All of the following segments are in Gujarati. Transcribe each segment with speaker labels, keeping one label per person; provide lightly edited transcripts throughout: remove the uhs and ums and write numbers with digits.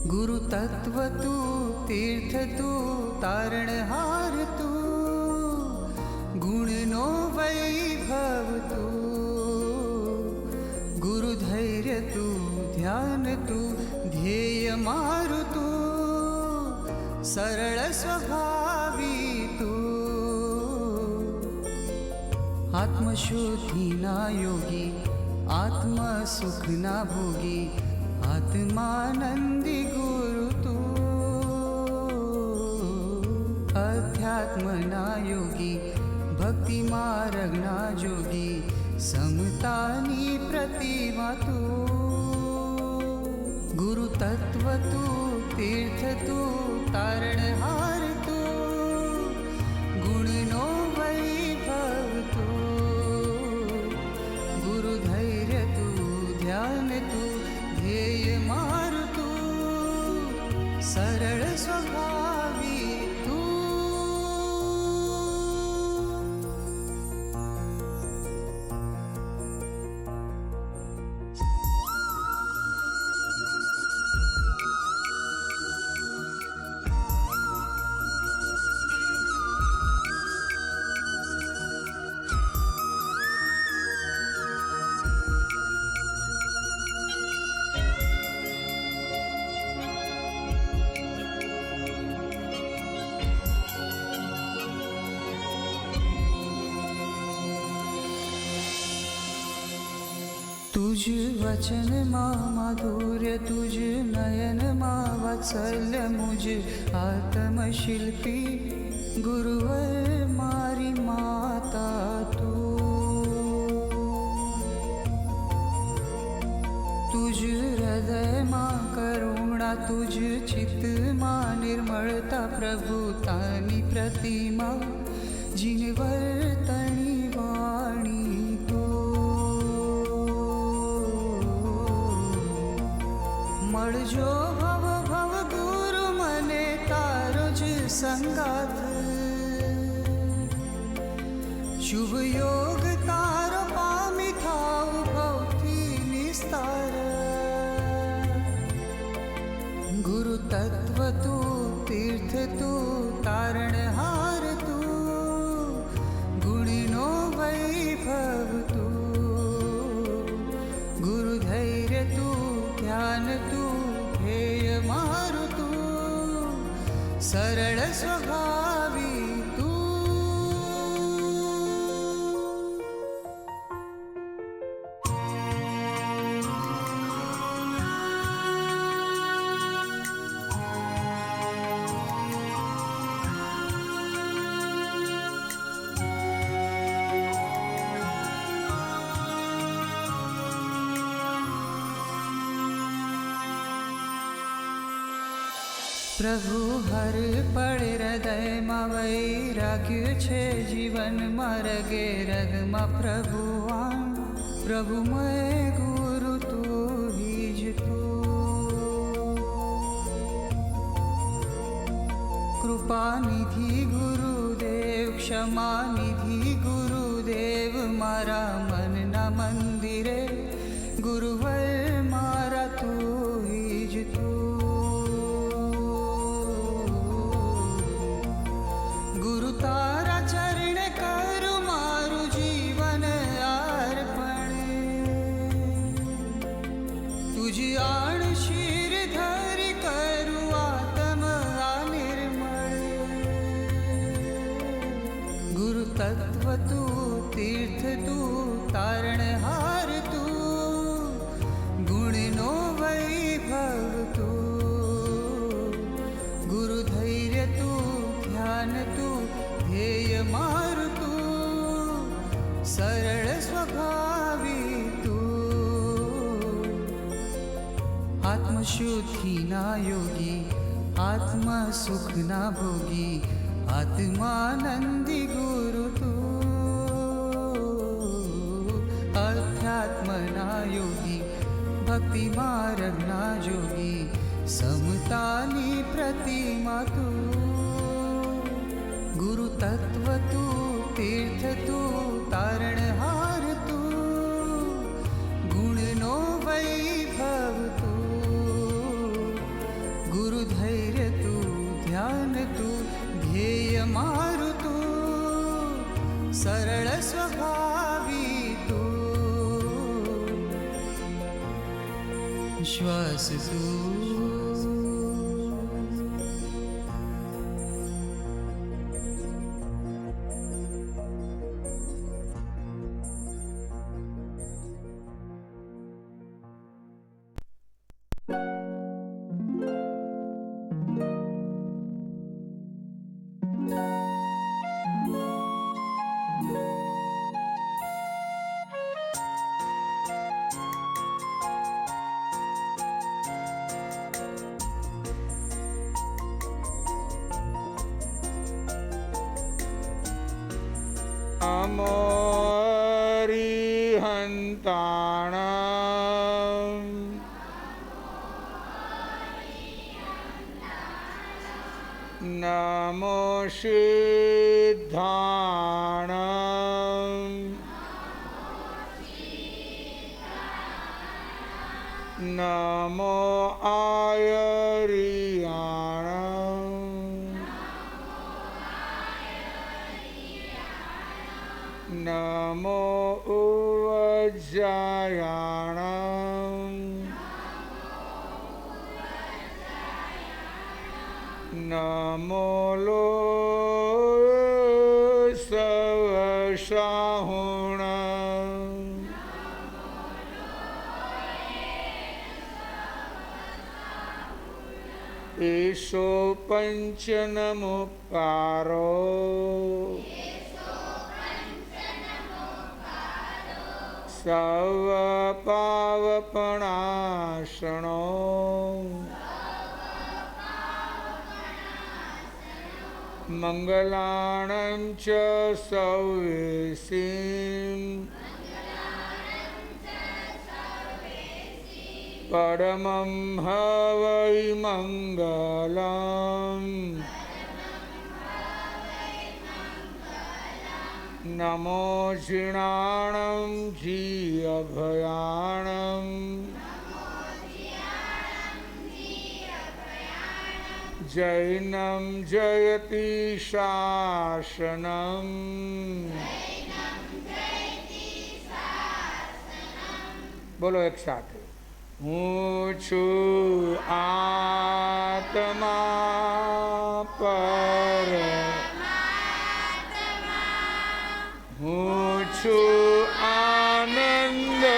Speaker 1: गुरु तत्व तू, तीर्थ तू, तारणहार तू, गुण नो वैभव तू, गुरु धैर्य तू, ध्यान तू, ध्येय मारु तू, सरळ स्वभावी तू, आत्मशुद्धि ना योगी, आत्मसुख ना भोगी, आत्मानंदी गुरु तू, अध्यात्मना योगी, भक्ति मार्गना जोगी, समतानी प्रतिमा तू, गुरु तत्व तू, तीर्थ तू, तारणहार तू, गुण नो वैभव तू, गुरु धैर्य तू, ध्यान तू, ध्येय मारु तू, सरळ स्वभावी तू। तुझ वचन मा माधुर्य, तुझ नयन मा वात्सल्य, मुझ आत्मशिल्पी गुरुवर मारी माता तू, तुझ हृदय मा करुणा, तुझ चित्त मा निर्मलता, प्रभु तानी प्रतिमा जिनवर तणी वाणी तू, मळजो भव भव गुरु मने तारो ज संगात, शुभ योग तारो पामी थाऊ भवती निस्तार, गुरु तत्व तू, तीर्थ तू, तारणहार तू, गुण नो वैभव तू, गुरु धैर्य तू, ध्यान तू, ध्येय मारु तू, सरळ स्वभावी तू। प्रभु हर पड़ हृदय मा वैराग्य छे, जीवन मार्गे रग मा प्रभुवान, प्रभु मैं गुरु तू ही ज तू, कृपा निधि गुरुदेव, क्षमा निधि गुरुदेव, मारा मन ना मंदिरे गुरुवर मारा तू ही ज तू, गुरु तारा चरण करु मारु जीवन अर्पण, तुझ आण शीर धरि करु आत्म निर्मल, गुरु तत्व तू, तीर्थ तू, तारणहार तू, गुण नो वैभव तू, गुरु धैर्य तू, ध्यान तू, ध्येय मारु तू, सरळ स्वभावी तू, आत्मशुद्धि ना योगी, आत्मसुख ना भोगी, आत्मानंदी गुरु तू, अध्यात्मना योगी, भक्ति मार्गना जोगी, समतानी प्रतिमा तू, गुरु तत्व तू, तीर्थ तू, तारणहार तू, गुण नो वैभव तू, श्वास तू
Speaker 2: नमो सिद्धाणं नमो आयर्याणं नमो उवज्जायाणं नमो लोसवशाहुणं ईशो पंचनमुपकारो सर्वपावपणाशनो मंगलानं च सर्वेसिं परमं हवै मंगलम् नमो जिणाणं जीअभयाणं जैनं जयति शासनं बोलो एक साथ હું છું આત્મા પર હું છું આનંદનો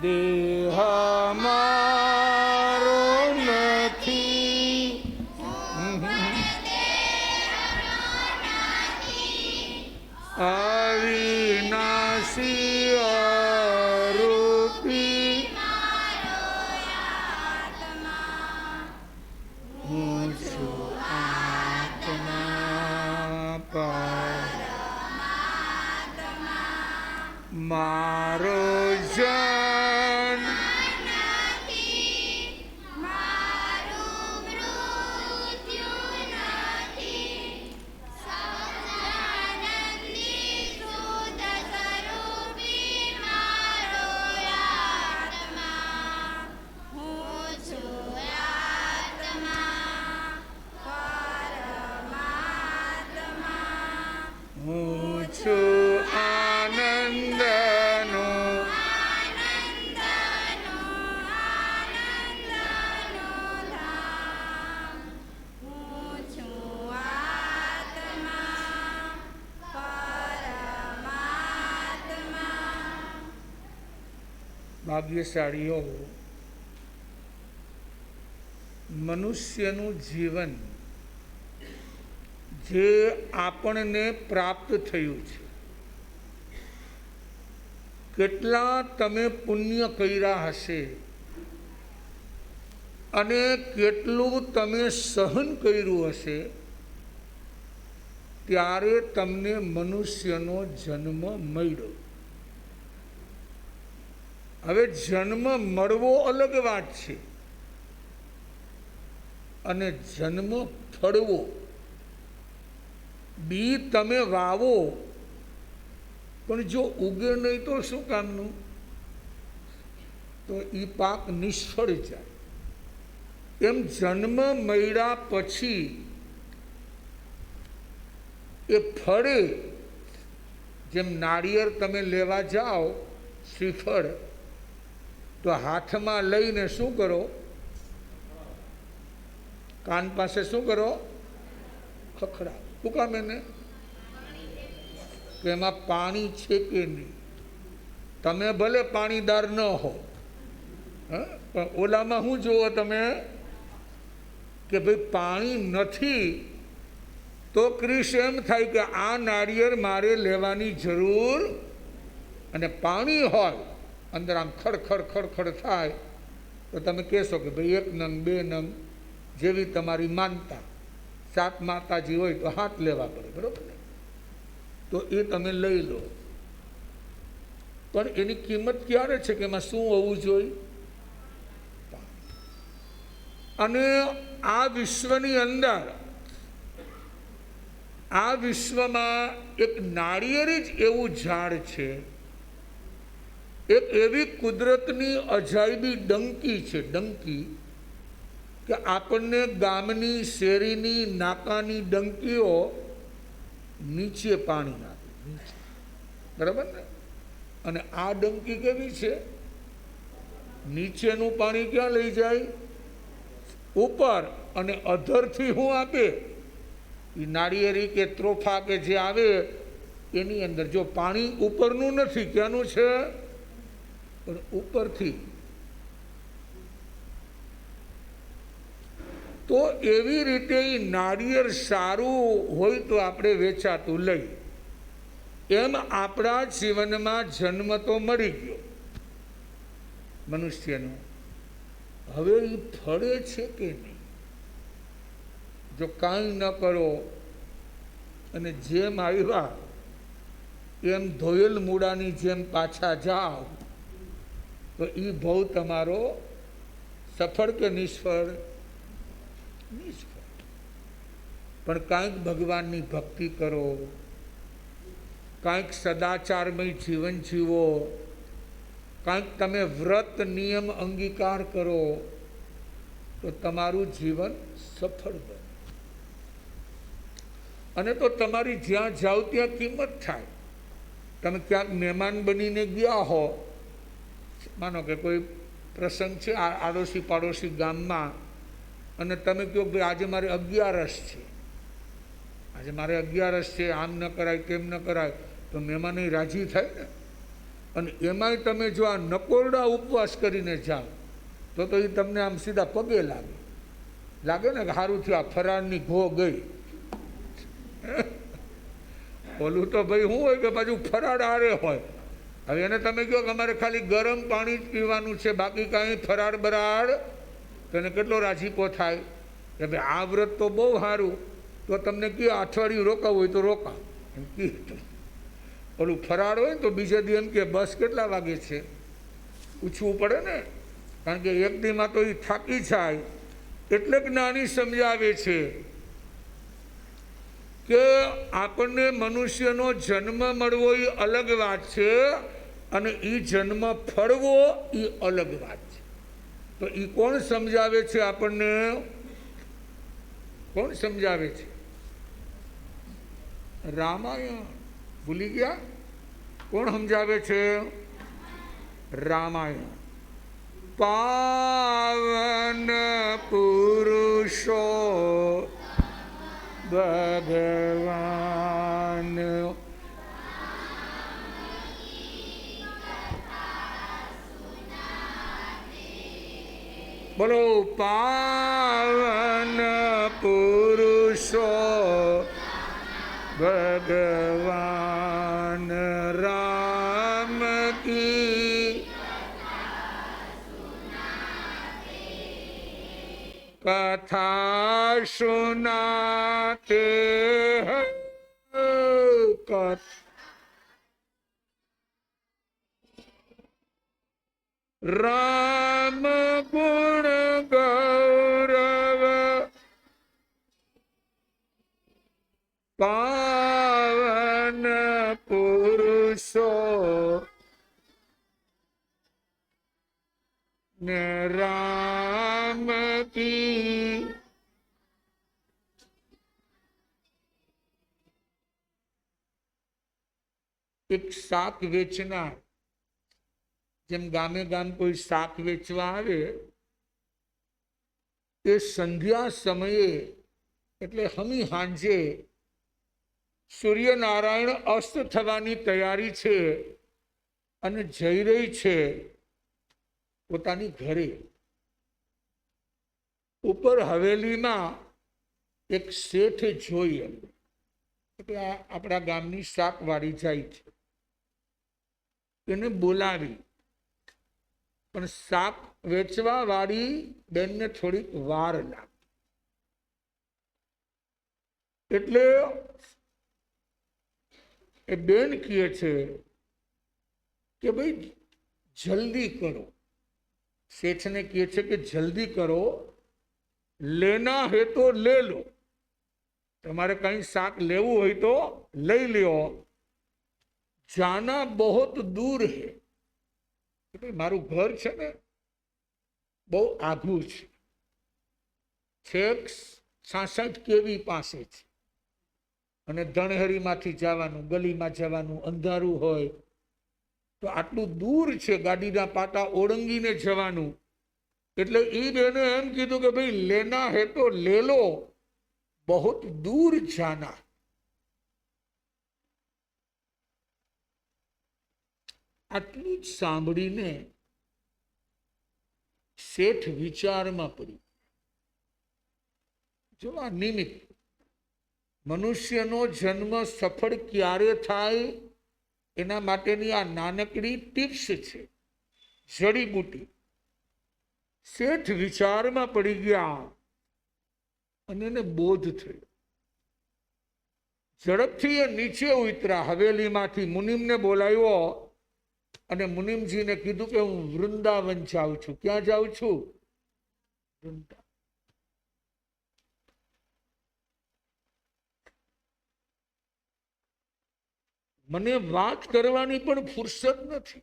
Speaker 2: દેહ મારો નથી અવિનાશી અરૂપી હું છું આત્મા પર મારો જન હું છું આનંદનો ભાગ્યશાળીઓ મનુષ્યનું જીવન જે આપણને પ્રાપ્ત થયું છે, કેટલા તમે પુણ્ય કર્યા હશે અને કેટલું તમે સહન કર્યું હશે, ત્યારે તમને મનુષ્યનો જન્મ મળ્યો. હવે જન્મ મળવો અલગ વાત છે અને જન્મ ફળવો, બી તમે વાવો પણ જો ઉગે નહીં તો શું કામનું? તો એ પાક નિષ્ફળ જાય. એમ જન્મ મળ્યા પછી એ ફળે, જેમ નાળિયેર તમે લેવા જાઓ શ્રીફળ, તો હાથમાં લઈને શું કરો? કાન પાસે શું કરો? ખખડા. શું કામ એને? કે એમાં પાણી છે કે નહીં. તમે ભલે પાણીદાર ન હો, પણ ઓલામાં શું જુઓ તમે કે ભાઈ પાણી નથી, તો ક્રિશ એમ થાય કે આ નાળિયેર મારે લેવાની જરૂર, અને પાણી હોય અંદર આમ ખડખડ ખડખડ થાય તો તમે કહેશો કે ભાઈ 1 નંગ 2 નંગ જેવી તમારી માનતા. 7 માતાજી હોય તો હાથ લેવા પડે, બરોબર ને? તો એ તમે લઈ લો. પણ એની કિંમત ક્યારે છે કે એમાં શું હોવું જોઈએ? અને આ વિશ્વની અંદર, આ વિશ્વમાં એક નાળિયેર જ એવું ઝાડ છે, એક એવી કુદરતની અજાયબી ડંકી છે, ડંકી, કે આપણને ગામની, શેરીની, નાકાની ડંકીઓ નીચે પાણી આપે, નીચે, બરાબર ને? અને આ ડંકી કેવી છે? નીચેનું પાણી ક્યાં લઈ જાય? ઉપર. અને અધરથી શું આપે? એ નાળિયેરી કે ત્રોફા કે જે આવે એની અંદર. જો પાણી ઉપરનું નથી, ક્યાંનું છે? પણ ઉપરથી. તો એવી રીતે એ નાળિયેર સારું હોય તો આપણે વેચાતું લઈ. એમ આપણા જીવનમાં જન્મ તો મળી ગયો મનુષ્યનો. હવે એ ફળે છે કે નહીં? જો કાંઈ ન કરો અને જેમ આવ્યા એમ ધોયેલ મૂળાની જેમ પાછા જાઓ, તો એ ભવ તમારો સફળ કે નિષ્ફળ? નિષ્ફળ. પણ કાંઈક ભગવાનની ભક્તિ કરો, કાંઈક સદાચારમય જીવન જીવો, કાંઈક તમે વ્રત નિયમ અંગીકાર કરો, તો તમારું જીવન સફળ બને. અને તો તમારી જ્યાં જાઓ ત્યાં કિંમત થાય. તમે ક્યાંક મહેમાન બનીને ગયા હો, માનો કે કોઈ પ્રસંગ છે આડોશી પાડોશી ગામમાં, અને તમે કહો ભાઈ આજે મારે 11 છે, આજે મારે 11 છે, આમ ન કરાય તેમ ન કરાય, તો મહેમાન રાજી થાય ને. અને એમાંય તમે જો આ નકોરડા ઉપવાસ કરીને જાઓ તો એ તમને આમ સીધા પગે લાગે, લાગે ને કે સારું થયું આ ફરાળની ઘો ગઈ. ઓલું તો ભાઈ શું હોય કે પાછું ફરાળ આરે હોય. હવે એને તમે કહો કે અમારે ખાલી ગરમ પાણી જ પીવાનું છે, બાકી કાંઈ ફરાળ બરાળ, તો એને કેટલો રાજીપો થાય કે ભાઈ આ વ્રત તો બહુ સારું, તો તમને કહે અઠવાડિયું રોકાવું હોય તો રોકા, એમ કહે. ઓલું ફરાળ હોય ને તો બીજે દી એમ કે બસ કેટલા વાગે છે, પૂછવું પડે ને. કારણ કે એક દીમાં તો એ થાકી જાય. એટલે જ્ઞાની સમજાવે છે કે આપણને મનુષ્યનો જન્મ મળવો એ અલગ વાત છે, અને એ જન્મ ફળવો એ અલગ વાત છે. તો એ કોણ સમજાવે છે આપણને? કોણ સમજાવે છે? રામાયણ. ભૂલી ગયા? કોણ સમજાવે છે? રામાયણ. પાવન પુરુષો ભગવાન. બોલો પાવન પુરુષો ભગવાન રામ કી कथा सुनाते हैं राम गुण गौरव पावन पुरुषो ને રામ કી. એક શાક વેચનાર, જેમ ગામે ગામ કોઈ શાક વેચવા આવે, એ સંધ્યા સમયે એટલે હમી હાંજે સૂર્યનારાયણ અસ્ત થવાની તૈયારી છે અને જઈ રહી છે પોતાની ઘરે. ઉપર હવેલીમાં એક શેઠ જોઈએ, એટલે આપણા ગામની શાકવાળી જાય છે, એને બોલાવી. પણ શાક વેચવા વાળી બેનને થોડીક વાર લાગી, એટલે એ બેન કહે છે કે ભાઈ જલ્દી કરો. શેઠને કહે છે કે જલ્દી કરો, લેના હે તો લે લો. તમારે કઈ શાક લેવું હોય તો લઈ લ્યો. જાના બહોત દૂર હે. મારું ઘર છે ને બહુ આઘું છે, છેક 66 કેવી પાસે છે, અને ધણહરીમાંથી જવાનું, ગલીમાં જવાનું, અંધારું હોય તો આટલું દૂર છે, ગાડીના પાટા ઓળંગીને જવાનું. એટલે એ બેને એમ કીધું કે ભાઈ લેના હે તો લે લો, બહુત દૂર જાના. આટલું જ સાંભળીને શેઠ વિચારમાં પડ્યું. જો આ નિમિત્ત, મનુષ્યનો જન્મ સફળ ક્યારે થાય એના માટેની આ નાનકડી ટિપ્સ છે, જડીબુટી. શેઠ વિચારમાં પડી ગયા અને એને બોધ થયો. ઝડપથી એ નીચે ઉતર્યા, હવેલીમાંથી મુનિમને બોલાવ્યો અને મુનિમજીને કીધું કે હું વૃંદાવન જાઉં છું. ક્યાં જાઉં છું? વૃંદાવન. મને વાત કરવાની પણ ફુરસદ નથી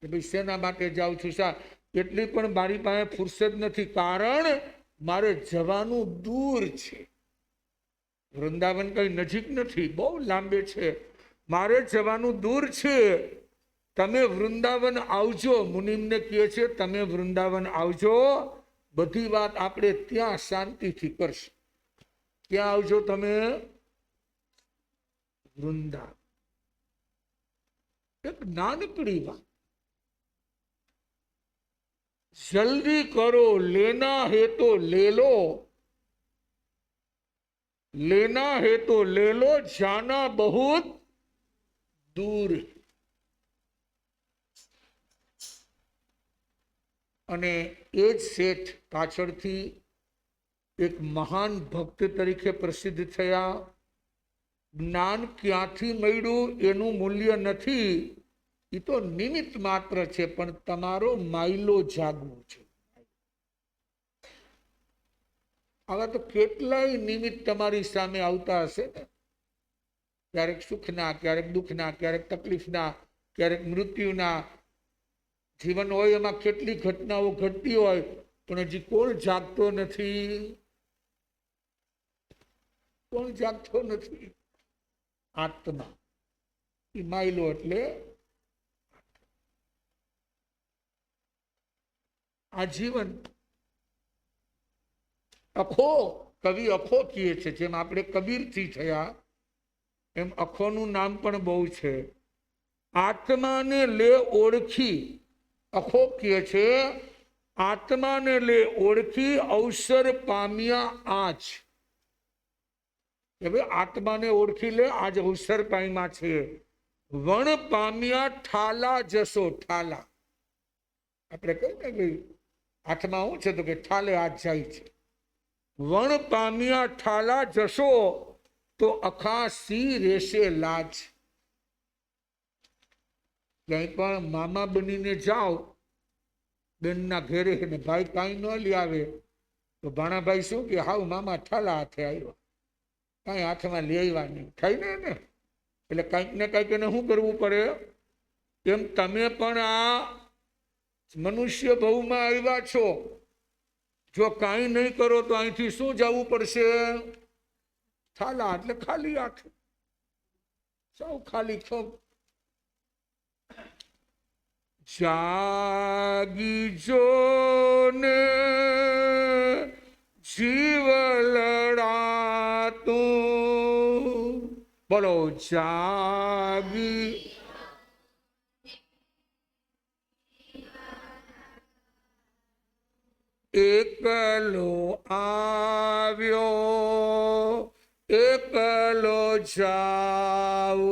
Speaker 2: કે ભાઈ શેના માટે જાઉં છું, શા એટલી પણ મારી પાસે ફુરસદ નથી, કારણ મારે જવાનું દૂર છે. વૃંદાવન કઈ નજીક નથી, બહુ લાંબે છે, મારે જવાનું દૂર છે. તમે વૃંદાવન આવજો. મુનિમને કહે છે તમે વૃંદાવન આવજો, બધી વાત આપણે ત્યાં શાંતિથી કરશું. ક્યાં આવજો તમે? વૃંદાવન. એક નાનકડી વાત, જલ્દી કરો, લેના હે તો લે લો, લેના હે તો લે લો, જાના બહુત દૂર. અને એ જ શેઠ પાછળથી એક મહાન ભક્ત તરીકે પ્રસિદ્ધ થયા. જ્ઞાન ક્યાંથી મળ્યું એનું મૂલ્ય નથી, એ તો નિમિત્ત માત્ર છે, પણ તમારો માયલો જાગવો છે. આવા તો કેટલાય નિમિત્ત તમારી સામે આવતા હશે ને, ક્યારેક સુખના, ક્યારેક દુઃખના, ક્યારેક તકલીફના, ક્યારેક મૃત્યુના. જીવન હોય એમાં કેટલી ઘટનાઓ ઘટતી હોય, પણ હજી કોણ જાગતો નથી? કોણ જાગતો નથી? આત્મા. એ માયલો એટલે આ જીવન. અખો, કવિ અખો કહે છે, જેમ આપણે કબીરથી થયા એમ અખોનું નામ પણ બહુ છે. આત્માને લે ઓળખી, અખો કહે છે, આત્માને લે ઓળખી અવસર પામ્યા આજ. કે ભાઈ આત્માને ઓળખી લે, આજ અવસર પામ્યા છે. વણ પામ્યા ઠાલા જશો. ઠાલા આપણે કહે ને ભાઈ હાથમાં શું છે, તો કે ઠાલે હાથ જાય છે. વણ પામ્યા ઠાલા જશો તો અખા સી રેશે લાજ. ક્યાંય પણ મામા બનીને જાઓ બેનના ઘેરે ને ભાઈ કાંઈ ન લઈ આવે તો ભાણાભાઈ શું કે હાવ મામા ઠાલા હાથે આવ્યો, કાંઈ હાથમાં લઈ આવ્યા નહીં, થાય ને. એટલે કંઈક ને કંઈક એને શું કરવું પડે? એમ તમે પણ આ મનુષ્ય ભવમાં આવ્યા છો, જો કાંઈ નહીં કરો તો અહીંથી શું જવું પડશે? થાલા એટલે ખાલી હાથ, સૌ ખાલી ખપ. જાગી જો ને જીવ લડાતું, બોલો જાગી. એકલો આવ્યો એકલો જાઉં,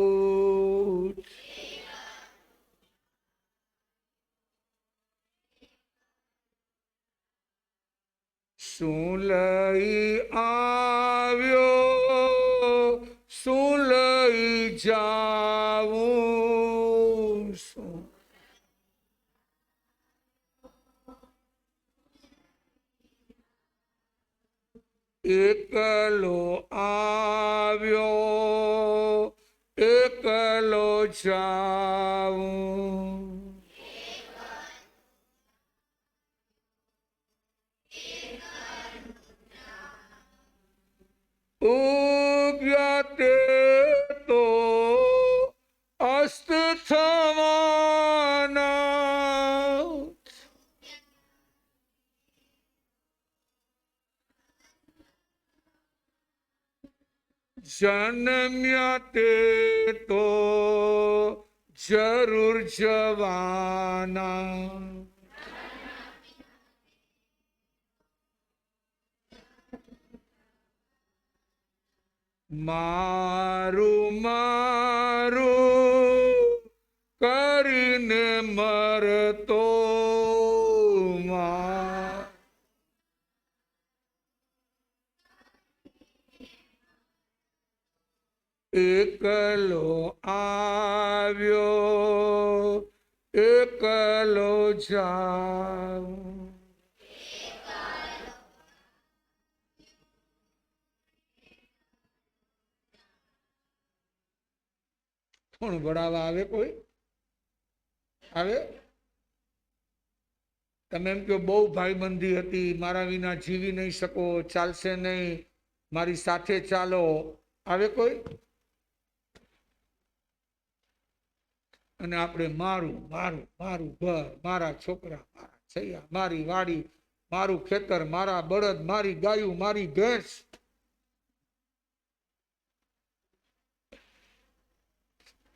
Speaker 2: શું લઈ આવ્યો શું લઈ જાઉં, શું એકલો આવ્યો એકલો જાઉં. ઉગ્યા તે તો અસ્ત થવાના, જન્મ્યા તે તો જરૂર જવાના. મારું મારું કરીને મરતો માં, એકલો આવ્યો એકલો જાઉં. કોણ ભણાવવા આવે? કોઈ આવે? તમે એમ કહો બહુ ભાઈબંધી હતી, મારા વિના જીવી નહીં શકો, ચાલશે નહીં, મારી સાથે ચાલો, આવે કોઈ? અને આપણે મારું મારું મારું ઘર, મારા છોકરા, મારા છૈયા, મારી વાડી, મારું ખેતર, મારા બળદ, મારી ગાયું, મારી ભેંસ.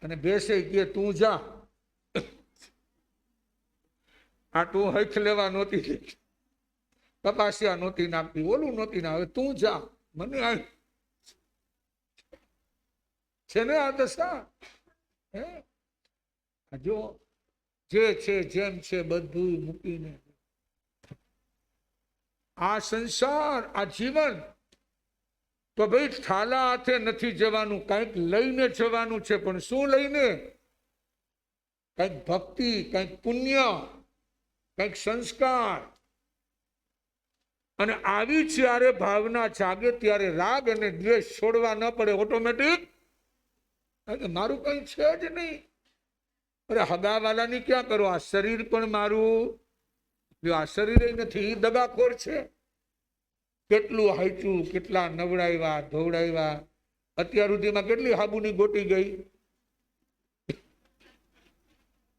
Speaker 2: અને ભેંસે કે તું જા, આ તું હૈખ લેવા નહોતી, કપાસિયા નહોતી નાખતી, ઓલું નહોતી ના, હવે તું જા, મને આ છે ને આ દશા. હે જો જે છે જેમ છે બધું મૂકીને આ સંસાર, આ જીવન, તો ભાઈ થાલા હાથે નથી જવાનું, કંઈક લઈને જવાનું છે. પણ શું લઈને? કંઈક ભક્તિ, કંઈક પુણ્ય, કંઈક સંસ્કાર. અને આવી જ્યારે ભાવના જાગે ત્યારે રાગ અને દ્વેષ છોડવા ન પડે ઓટોમેટિક. મારું કઈ છે જ નહીં. અરે હગાવાલાની ક્યાં કરો? આ શરીર પણ મારું, આ શરીર નથી, દગાખોર છે. કેટલું હાઈચું, કેટલા નવડાવ્યા ધોવડાવ્યા, અત્યાર સુધીમાં કેટલી હાબુની ગોટી ગઈ,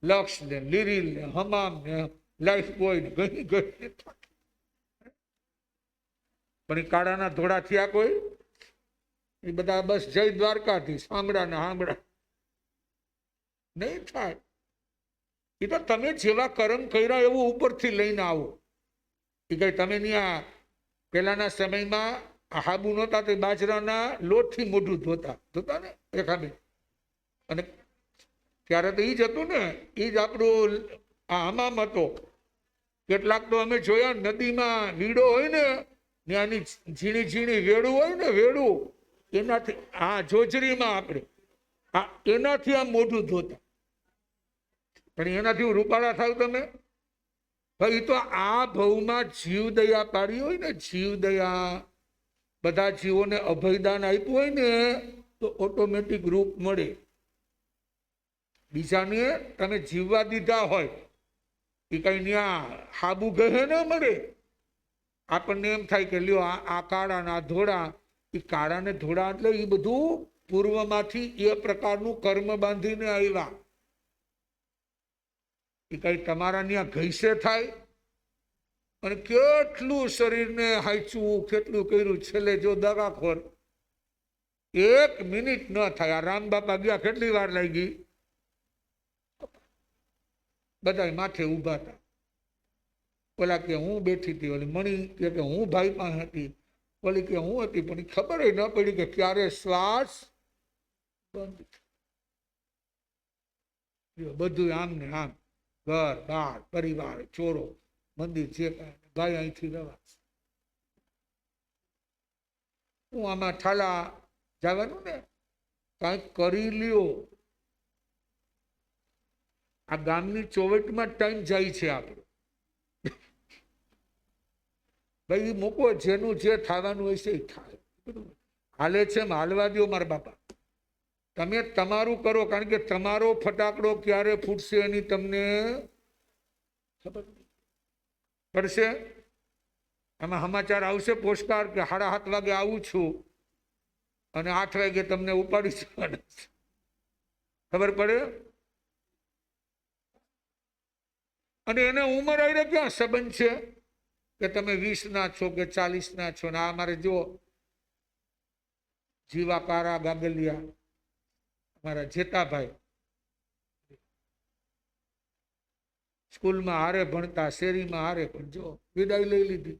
Speaker 2: લક્ષ ને લીરીલ ને હમામ ને લાઈફ બોય ને ગઈ ગઈ. પણ એ કાળાના ધોળા થયા કોઈ? એ બધા બસ જય દ્વારકાધીશ, આંગળા ને આંગળા નહીં થાય. એ તો તમે જેવા કર્મ કર્યા એવું ઉપરથી લઈને આવો. એ કઈ તમે ત્યાં પેલાના સમયમાં હાબુ નહોતા તો બાજરાના લોટથી મોઢું ધોતા ને રેખાબેન. અને ત્યારે તો એ જ હતું ને, એ જ આપણું હમામ હતો. કેટલાક તો અમે જોયા નદીમાં વીડો હોય ને, ત્યાંની ઝીણી ઝીણી વેડું હોય ને, વેડું એનાથી આ જોજરીમાં આપણે એનાથી આ મોઢું ધોતા. પણ એનાથી રૂપાળા થાવ તમે? ભાઈ તો આ ભવમાં જીવ દયા પાડી હોય ને, જીવ દયા, બધા જીવોને અભયદાન આપ્યું હોય ને, તો ઓટોમેટિક રૂપ મળે. બીજાને તમે જીવવા દીધા હોય એ કઈ ન્યા હાબુ ગહે ન મળે. આપણને એમ થાય કે લ્યો આ કાળા ના ધોળા, એ કાળા ને ધોળા એટલે એ બધું પૂર્વમાંથી એ પ્રકારનું કર્મ બાંધીને આવ્યા. એ કઈ તમારા ત્યાં ઘઈસે થાય? અને કેટલું શરીરને હાંચવું, કેટલું કર્યું, છેલ્લે જો દગાખોર 1 મિનિટ ન થાય. આ રામ બાપા ગયા કેટલી વાર લાગી? બધા માથે ઉભા હતા. ઓલા કે હું બેઠી હતી, ઓલી મણી કે હું ભાઈ પાસે હતી, ઓલી કે હું હતી, પણ ખબર ન પડી કે ક્યારે શ્વાસ બંધ. બધું આમ ને આમ, ઘર બાર પરિવાર ચોરો મંદિર જે ભાઈ અહીંથી રવા. હું આમાં ઠાલા જવાનું ને કાંઈક કરી લ્યો. આ ગામની ચોવટમાં ટાઈમ જાય છે આપણો. ભાઈ મૂકો, જેનું જે થવાનું હોય છે એ થાય. હાલે છે એમ હાલવા દો મારા બાપા. તમે તમારું કરો, કારણ કે તમારો ફટાકડો ક્યારે ફૂટશે એની તમને ખબર પડશે. આમાં સમાચાર આવશે પોસ્ટકાર્ડ કે 7:30 વાગે આવું છું અને 8 વાગે તમને ઉપાડી જવાના છે. ખબર પડે? અને એને ઉંમર આવી ક્યાં સંબંધ છે કે તમે 20 ના છો કે 40 ના છો. ને આ મારે જો જીવાકારા ગાગલિયા મારા જેતાભાઈ સ્કૂલમાં હારે ભણતા, શેરીમાં હારે, પણ જો વિદાય લઈ લીધી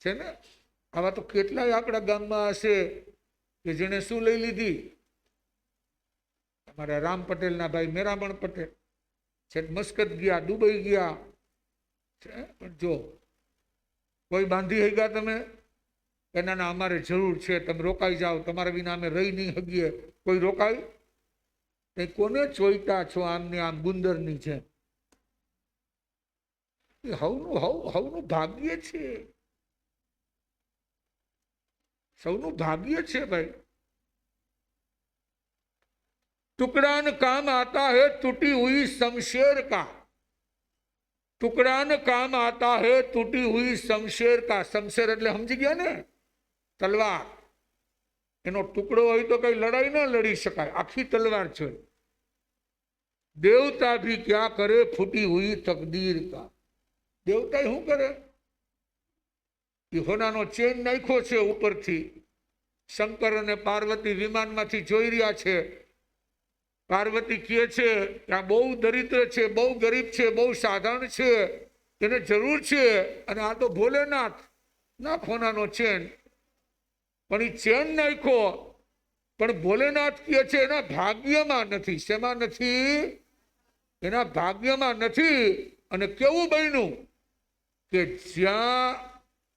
Speaker 2: છે ને. આવા તો કેટલાય આપણા ગામમાં હશે કે જેને શું લઈ લીધી. અમારા રામ પટેલના ભાઈ મેરામણ પટેલ છે, મસ્કત ગયા, દુબઈ ગયા, પણ જો કોઈ બાંધી હઈ ગયા તમે એના ના અમારે જરૂર છે, તમે રોકાઈ જાઓ, તમારા વિના અમે રહી નહીં શકીએ. કોઈ રોકાય? કોને ચોઈતા છો આમને આમ ગુંદરની જેમ? હવનું ભાગ્ય છે, સૌનું ભાગ્ય છે ભાઈ. टुकड़ा न काम आता है टूटी हुई शमशेर का, टुकड़ा न काम आता है टूटी हुई शमशेर का. शमशेर એટલે સમજી ગયા ને? તલવાર. એનો ટુકડો હોય તો કઈ લડાઈ ન લડી શકાય, આખી તલવાર છે. દેવતા ભી ક્યા કરે ફૂટી હુઈ તકદીર કા. દેવતા શું કરે? એ હોનાનો ચેન નાખ્યો છે ઉપરથી. શંકર અને પાર્વતી વિમાનમાંથી જોઈ રહ્યા છે. પાર્વતી કહે છે કે આ બહુ દરિદ્ર છે, બહુ ગરીબ છે, બહુ સાધારણ છે, એને જરૂર છે. અને આ તો ભોલેનાથ ના ખોનાનો ચેન. પણ એ ચેન નાખ્યો, પણ ભોલેનાથ કહે છે એના ભાગ્યમાં નથી. શેમાં નથી? એના ભાગ્યમાં નથી. અને કેવું બન્યું કે જ્યાં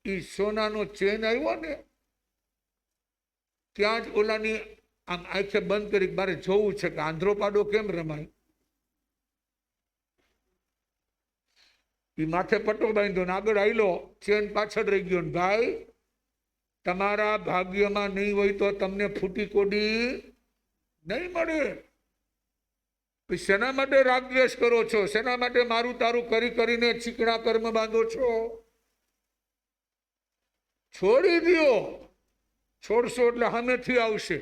Speaker 2: એ સોનાનો ચેન આવ્યો ને ત્યાં જ ઓલાની આમ આંખે બંધ કરી મારે જોવું છે કે આંધ્રો પાડો કેમ રમાય. એ માથે પટ્ટો બાંધ્યો ને આગળ આવેલો, ચેન પાછળ રહી ગયો. ભાઈ તમારા ભાગ્યમાં નહીં હોય તો તમને ફૂટી કોડી નહીં મળે. શેના માટે રાગદ્વેષ કરો છો? શેના માટે મારું તારું કરી કરીને ચીકણા કર્મ બાંધો છો? છોડી દો. છોડશો એટલે સામેથી આવશે.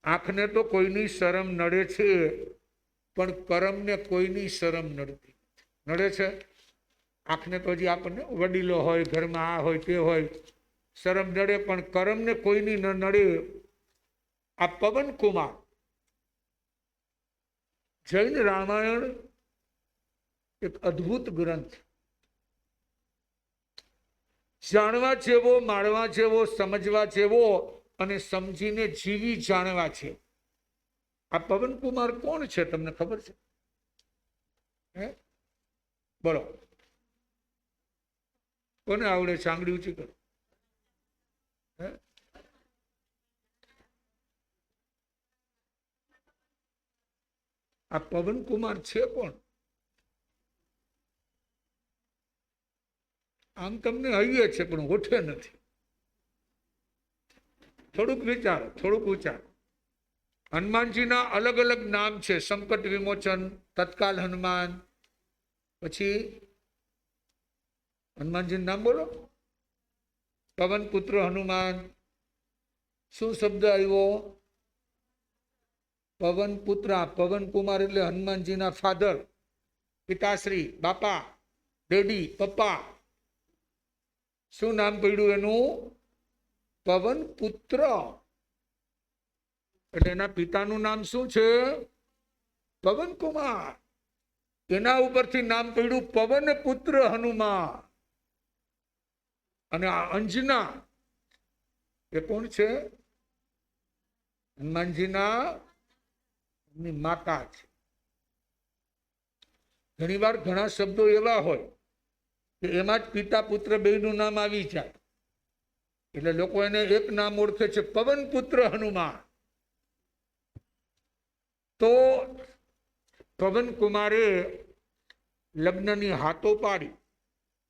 Speaker 2: આંખને તો કોઈની શરમ નડે છે, પણ કર્મને કોઈની શરમ નડતી નડે છે. આંખને તો હજી આપણને વડીલો હોય, ઘરમાં આ હોય તે હોય, શરમ નડે, પણ કર્મને કોઈની ન નડે. આ પવન કુમાર જૈન રામાયણ એક અદ્ભુત ગ્રંથ, જાણવા જેવો, માણવા જેવો, સમજવા જેવો અને સમજીને જીવી જાણવા છે. આ પવન કુમાર કોણ છે તમને ખબર છે? હે બોલો, કોને આવડે છે? આંગળી ઊંચી કરો. હે આ પવન કુમાર છે કોણ? આમ તમને હૈયે છે પણ હોઠે નથી. થોડુંક વિચારો, થોડુંક વિચારો. હનુમાનજીના અલગ અલગ નામ છે. સંકટ વિમોચન, તત્કાલ હનુમાન. પછી હનુમાનજીનું નામ બોલો. પવન પુત્ર હનુમાન. શું શબ્દ આવ્યો? પવન પુત્ર. પવન કુમાર એટલે હનુમાનજીના ફાધર, પિતાશ્રી, બાપા, ડેડી, પપ્પા. શું નામ પડ્યું એનું? પવન પુત્ર. એટલે એના પિતાનું નામ શું છે? પવન કુમાર. એના ઉપરથી નામ પડ્યું પવન પુત્ર હનુમાન. અને આ અંજના એ કોણ છે? હનુમાનજીના માતા છે. ઘણી વાર ઘણા શબ્દો એવા હોય કે એમાં જ પિતા પુત્ર બેયનું નામ આવી જાય, એટલે લોકો એને એક નામ ઓળખે છે, પવન પુત્ર હનુમાન. તો પવન કુમારે લગ્નની હાથો પાડી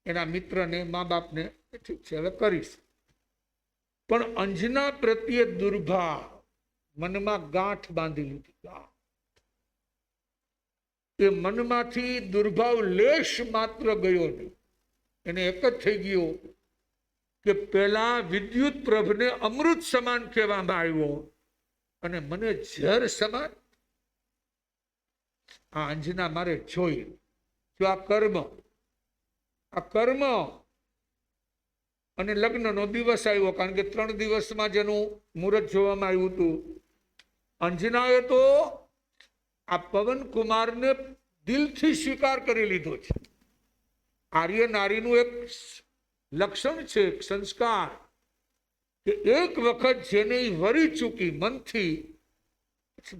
Speaker 2: એના મિત્રને, મા બાપને. ઠીક છે, હવે કરીશ. પણ અંજના પ્રત્યે દુર્ભાવ, મનમાં ગાંઠ બાંધી લીધી. એ મનમાંથી દુર્ભાવ લેશ માત્ર ગયો નહીં. એને એક જ થઈ ગયો કે પેલા વિદ્યુત પ્રભને અમૃત સમાન કહેવામાં આવ્યો અને મને ઝેર સમાન. આ અંજના મારે જોઈ. જો આ કર્મ અને લગ્નનો દિવસ આવ્યો, કારણ કે 3 દિવસમાં જેનું મુહૂર્ત જોવામાં આવ્યું હતું. અંજનાએ તો આ પવન કુમારને દિલથી સ્વીકાર કરી લીધો છે. આર્ય નારીનું એક લક્ષણ છે, એક સંસ્કાર, કે એક વખત જેને વરી ચૂકી મનથી,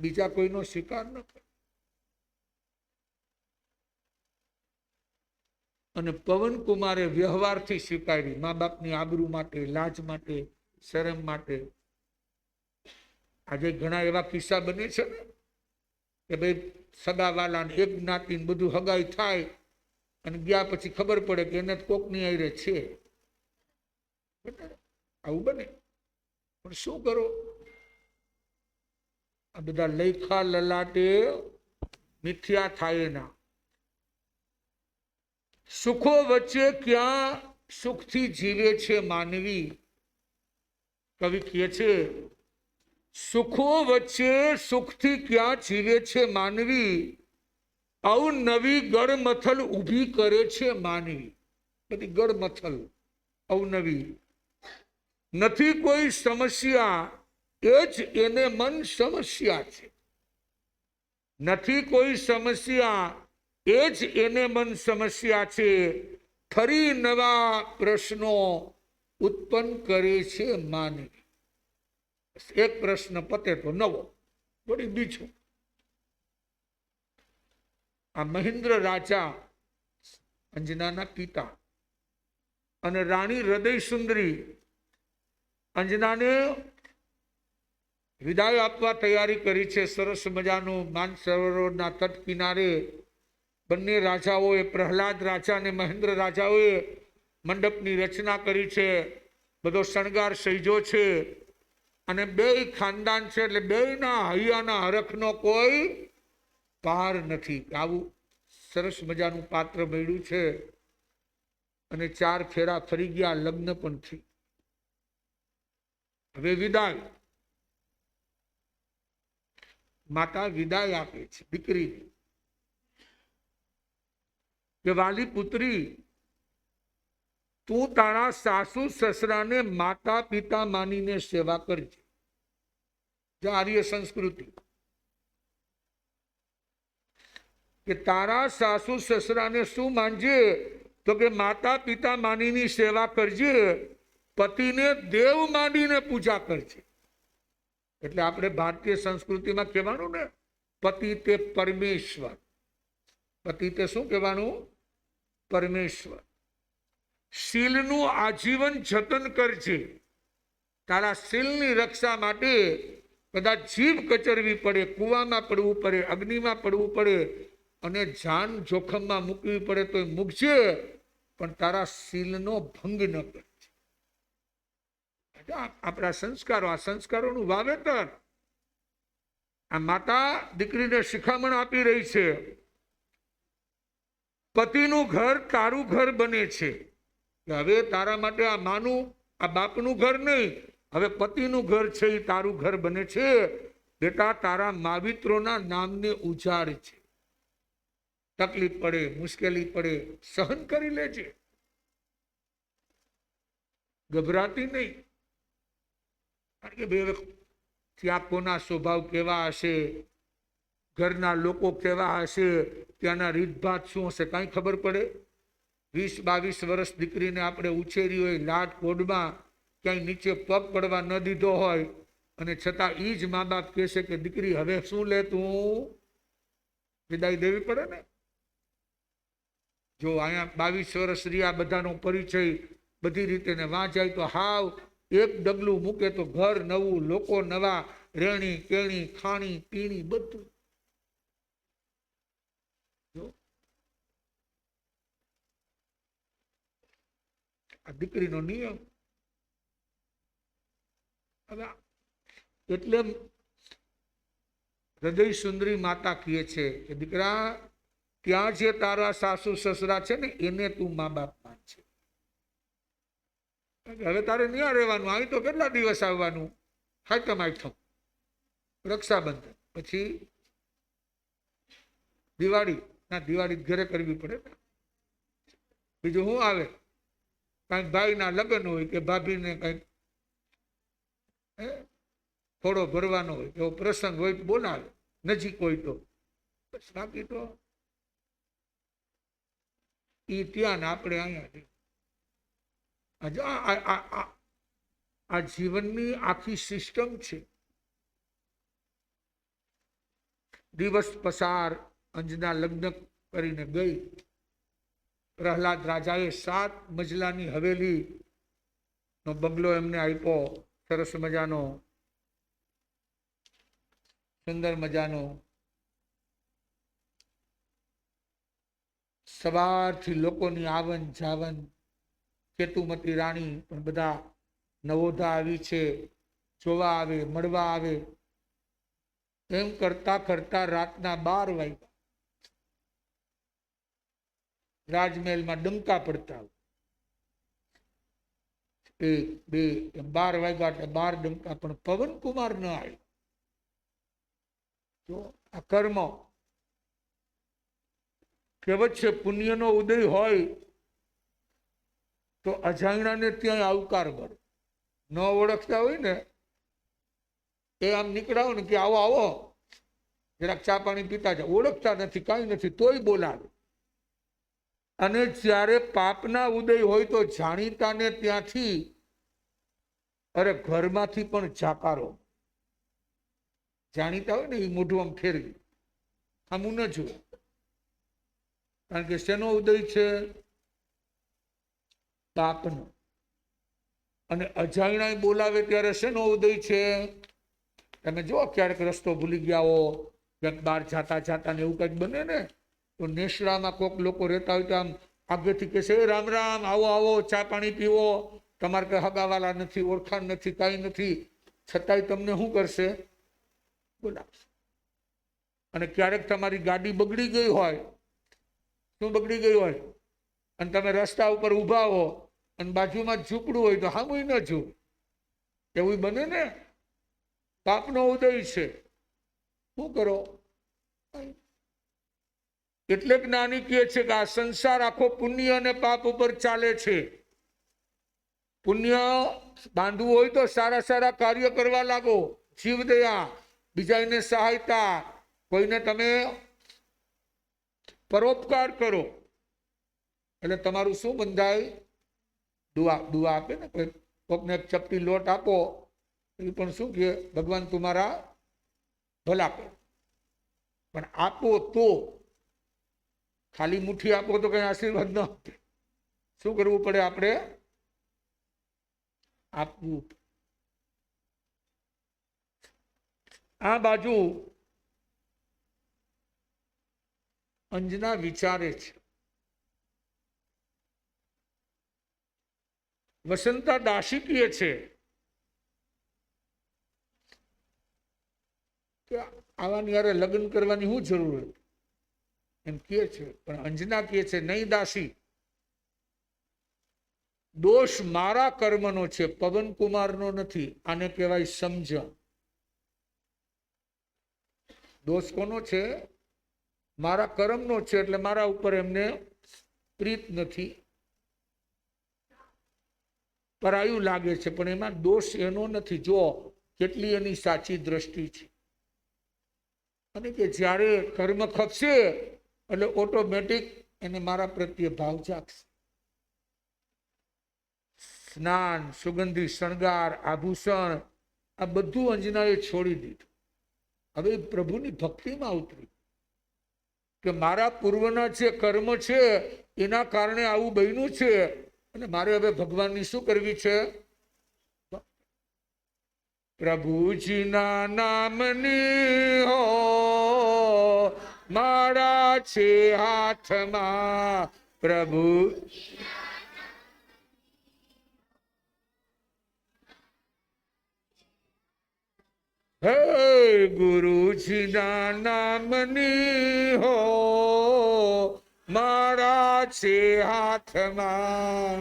Speaker 2: બીજા કોઈનો સ્વીકાર ન કરે. અને પવન કુમારે વ્યવહારથી સ્વીકારી, મા બાપની આબરૂ માટે, લાજ માટે, શરમ માટે. આજે ઘણા એવા કિસ્સા બને છે ને કે ભાઈ સગાવાલા એક જ્ઞાતિ બધું હગાઈ થાય અને ગયા પછી ખબર પડે કે એને કોકની આયરે છે. આવું બને. પણ શું કરો? આ બધા લઈખા લલાટે મિથ્યા થાય ના. સુખો વચ્ચે ક્યાં સુખથી જીવે છે માનવી. કવિ કહે છે, સુખો વચ્ચે સુખથી ક્યાં જીવે છે માનવી, અવનવી ગળમથલ ઊભી કરે છે માનવી. બધી ગળમથલ અવનવી. નથી કોઈ સમસ્યા, એ જ એને મન સમસ્યા છે. નથી કોઈ સમસ્યા, એ જ એને મન સમસ્યા છે. ફરી નવા પ્રશ્નો ઉત્પન્ન કરે છે માનવી. એક પ્રશ્ન પતે તો નવો, વળી બીજો. આ મહેન્દ્ર રાજા, અંજનાના પિતા, અને રાણી હૃદય સુંદરી અંજનાને વિદાય આપવા તૈયારી કરી છે. સરસ મજાનું માનસરોવરના તટ કિનારે બંને રાજાઓએ, પ્રહલાદ રાજા અને મહેન્દ્ર રાજાઓએ મંડપની રચના કરી છે. બધો શણગાર સજ્જો છે અને બે ખાનદાન છે, એટલે બેયના હૈયાના હરખનો કોઈ પાર નથી. આવું સરસ મજાનું પાત્ર મળ્યું છે. અને 4 ફેરા ફરી ગયા, લગ્ન પણ થઈ. હવે વિદાય. માતા વિદાય આપે છે દીકરીને કે વાલી પુત્રી, તું તારા સાસુ સસરાને માતા પિતા માનીને સેવા કરજે. આર્ય સંસ્કૃતિ કે તારા સાસુ સસરાને શું માનજે? તો કે માતા પિતા માનીની સેવા કરજે, પતિને દેવ માનીને પૂજા કરજે. એટલે આપણે ભારતીય સંસ્કૃતિમાં કહેવાનું ને, પતિ તે પરમેશ્વર. પતિ તે શું કહેવાનું? પરમેશ્વર. શીલનું આજીવન જતન કરજે. તારા શીલની રક્ષા માટે કદાચ જીભ કચરવી પડે, કૂવામાં પડવું પડે, અગ્નિમાં પડવું પડે અને જાન જોખમમાં મૂકવી પડે તો મૂકજે, પણ તારા શીલનો ભંગ ન કરજે. આપણા સંસ્કારો, આ સંસ્કારોનું વાવેતર. આ માતા દીકરીને શિખામણ આપી રહી છે, પતિનું ઘર તારું ઘર બને છે. હવે તારા માટે આ માનું, આ બાપનું ઘર નહીં, હવે પતિનું ઘર છે એ તારું ઘર બને છે. બેટા, તારા માવિત્રોના નામને ઉજાડ છે. તકલીફ પડે, મુશ્કેલી પડે, સહન કરી લેજે, ગભરાતી નહીં. કારણ કે ભાઈ ત્યાં કોના સ્વભાવ કેવા હશે, ઘરના લોકો કેવા હશે, ત્યાંના રીતભાત શું હશે, કાંઈ ખબર પડે? 20-22 વર્ષ દીકરીને આપણે ઉછેરી હોય, લાડ કોડમાં ક્યાંય નીચે પગ પડવા ન દીધો હોય, અને છતાં એ જ મા બાપ કહેશે કે દીકરી હવે શું લે તું, વિદાય દેવી પડે ને. જો અહીંયા 22 વર્ષ રહ્યા, બધાનો પરિચય બધી રીતે ને વાંચાય તો હાવ એક ડગલું મૂકે તો ઘર નવું, લોકો નવા, રેણી કેણી, ખાણી પીણી બધું. આ દીકરીનો નિયમ. એટલે હૃદય સુંદરી માતા કહે છે કે દીકરા, ત્યાં જે તારા સાસુ સસરા છે ને એને તું મા બાપ માન છે. હવે તારે ત્યાં રહેવાનું, અહીં તો કેટલા દિવસ આવવાનું, હાઈતમ રક્ષાબંધન પછી દિવાળી. ના, દિવાળી ઘરે કરવી પડે ને. બીજું શું આવે? કઈક ભાઈના લગ્ન હોય કે ભાભીને કઈક થોડો ભરવાનો હોય, એવો પ્રસંગ હોય તો બોલાવે, નજીક હોય તો. બસ, બાકી તો એ ત્યાં ને આપણે અહીંયા. આ જીવનની આખી સિસ્ટમ છે. દિવસ પસાર, અંજના લગ્ન કરીને ગઈ. પ્રહલાદ રાજાએ 7 મજલાની હવેલી નો બંગલો એમને આપ્યો, સરસ મજાનો, સુંદર મજાનો. સવારથી લોકોની આવન જાવન. કેતુમતી રાણી પણ બધા નવોધા આવી છે, જોવા આવે, મળવા આવે. એમ કરતા કરતા રાતના 12 વાગ્યા. રાજમહેલમાં ડંકા પડતા, 1, 2, 12 વાગ્યા એટલે 12 ડંકા. પણ પવનકુમાર ન આવ્યો. તો આ કર્મ કહેવત છે, પુણ્યનો ઉદય હોય તો અજાણ્યાને ત્યાં આવકાર મળે. ન ઓળખતા હોય ને એ આમ નીકળાવો ને કે આવો આવો, જરાક ચા પાણી પીતા જાય. ઓળખતા નથી, કાંઈ નથી, તોય બોલાવે. અને જ્યારે પાપના ઉદય હોય તો જાણીતાને ત્યાંથી, અરે ઘરમાંથી પણ જાકારો. જાણીતા હોય ને એ મોઢું આમ ફેરવી, આમ ન જુએ. કારણ કે શેનો ઉદય છે? પાપનો. અને અજાણ્યા બોલાવે ત્યારે શેનો ઉદય છે? તમે જો ક્યારેક રસ્તો ભૂલી ગયા હો, ક્યાંક બહાર જાતા જાતા ને એવું કંઈક બને ને, તો નેસડામાં કોઈક લોકો રહેતા હોય તો આમ આગેથી કહેશે, રામ રામ, આવો આવો, ચા પાણી પીવો. તમારે કઈ હગાવાલા નથી, ઓળખાણ નથી, કાંઈ નથી, છતાંય તમને શું કરશે? બોલાવશે. અને ક્યારેક તમારી ગાડી બગડી ગઈ હોય, શું બગડી ગઈ હોય, અને તમે રસ્તા ઉપર ઊભા હો અને બાજુમાં ઝૂંપડું હોય તો હામું ન જુએ. એવું બને ને. પાપનો ઉદય છે. શું કરો? એટલે જ્ઞાની કહે છે કે આ સંસાર આખો પુણ્ય અને પાપ ઉપર ચાલે છે. પુણ્ય બાંધવું હોય તો સારા સારા કાર્ય કરવા લાગો, જીવદયા, બીજાને સહાયતા, કોઈને તમે પરોપકાર કરો, એટલે તમારું શું બંધાય? દુઆ. દુઆ આપે ને કોઈ, કોકને એક ચપટી લોટ આપો, એ પણ શું કહે? ભગવાન તમારા ભલા કરે. પણ આપો તો, ખાલી મુઠ્ઠી આપો તો કઈ આશીર્વાદ ન આપે. શું કરવું પડે? આપણે આપવું. આ બાજુ અંજના વિચારે છે. વસંતા દાસી કહે છે કે આવાની યારે લગ્ન કરવાની શું જરૂર હતી એમ કહે છે. પણ અંજના કહે છે નહીં દાસી, દોષ મારા કર્મનો છે, પવનકુમારનો નથી. આને કહેવાય સમજણ. દોષ કોનો છે? મારા કર્મનો છે, એટલે મારા ઉપર એમને પ્રીત નથી, પરાયું લાગે છે. પણ એમાં દોષ એનો નથી. જો કેટલી એની સાચી દ્રષ્ટિ છે. અને કે જ્યારે કર્મ ખપશે એટલે ઓટોમેટિક એને મારા પ્રત્યે ભાવ જાગશે. સ્નાન, સુગંધી શણગાર, આભૂષણ આ બધું અંજનાએ છોડી દીધું. હવે પ્રભુની ભક્તિમાં ઉતરી કે મારા પૂર્વના જે કર્મ છે એના કારણે આવું બન્યું છે, અને મારે હવે ભગવાનની શું કરવી છે? પ્રભુજીના નામની હો મારા છે હાથમાં, પ્રભુ હે ગુરુજીના નામની હો મારા છે હાથમાં.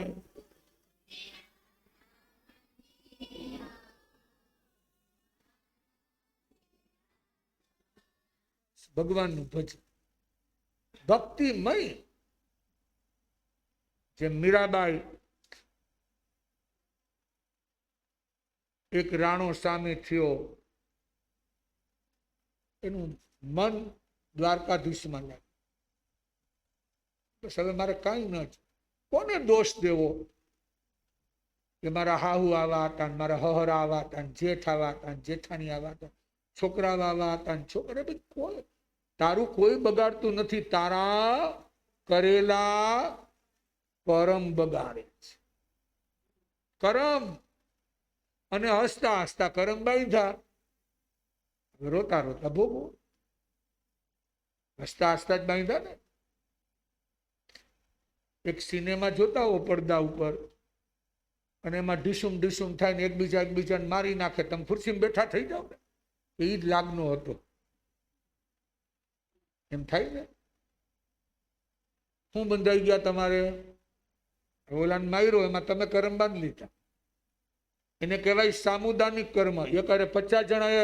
Speaker 2: ભગવાનનું ભજન ભક્તિમય. જેમ મીરાબાઈ એક રાણો સામે થયો, એનું મન દ્વારકાધીશમાં લાગ્યું. બસ હવે મારે કાંઈ ન છે. કોને દોષ દેવો કે મારા હાહુ આવા હતા, મારા હહરા આવા હતા, જેઠ આવા હતા, જેઠાણી આવા હતા, છોકરા આવા હતા, છોકરા કોઈ તારું કોઈ બગાડતું નથી. તારા કરેલા કરમ બગાડે છે. કરમ અને હસતા હસતા કરમ બાંધ્યા, રોતા રોતા ભોગવો. હસતા હસતા જ બાંધ્યા ને. એક સિનેમા જોતા હો પડદા ઉપર, અને એમાં ઢીસુમ ઢીસુમ થાય ને એકબીજાને મારી નાખે, તમે ખુરશીમાં બેઠા થઈ જાવ ને, એ જ લાગનો હતો. એમ થાય ને. શું બંધાઈ ગયા તમારે? ઓલાને માર્યો, એમાં તમે કરમ બાંધી લીધા. એને કહેવાય સામુદાયિક કર્મ. એકારે 50 જણાએ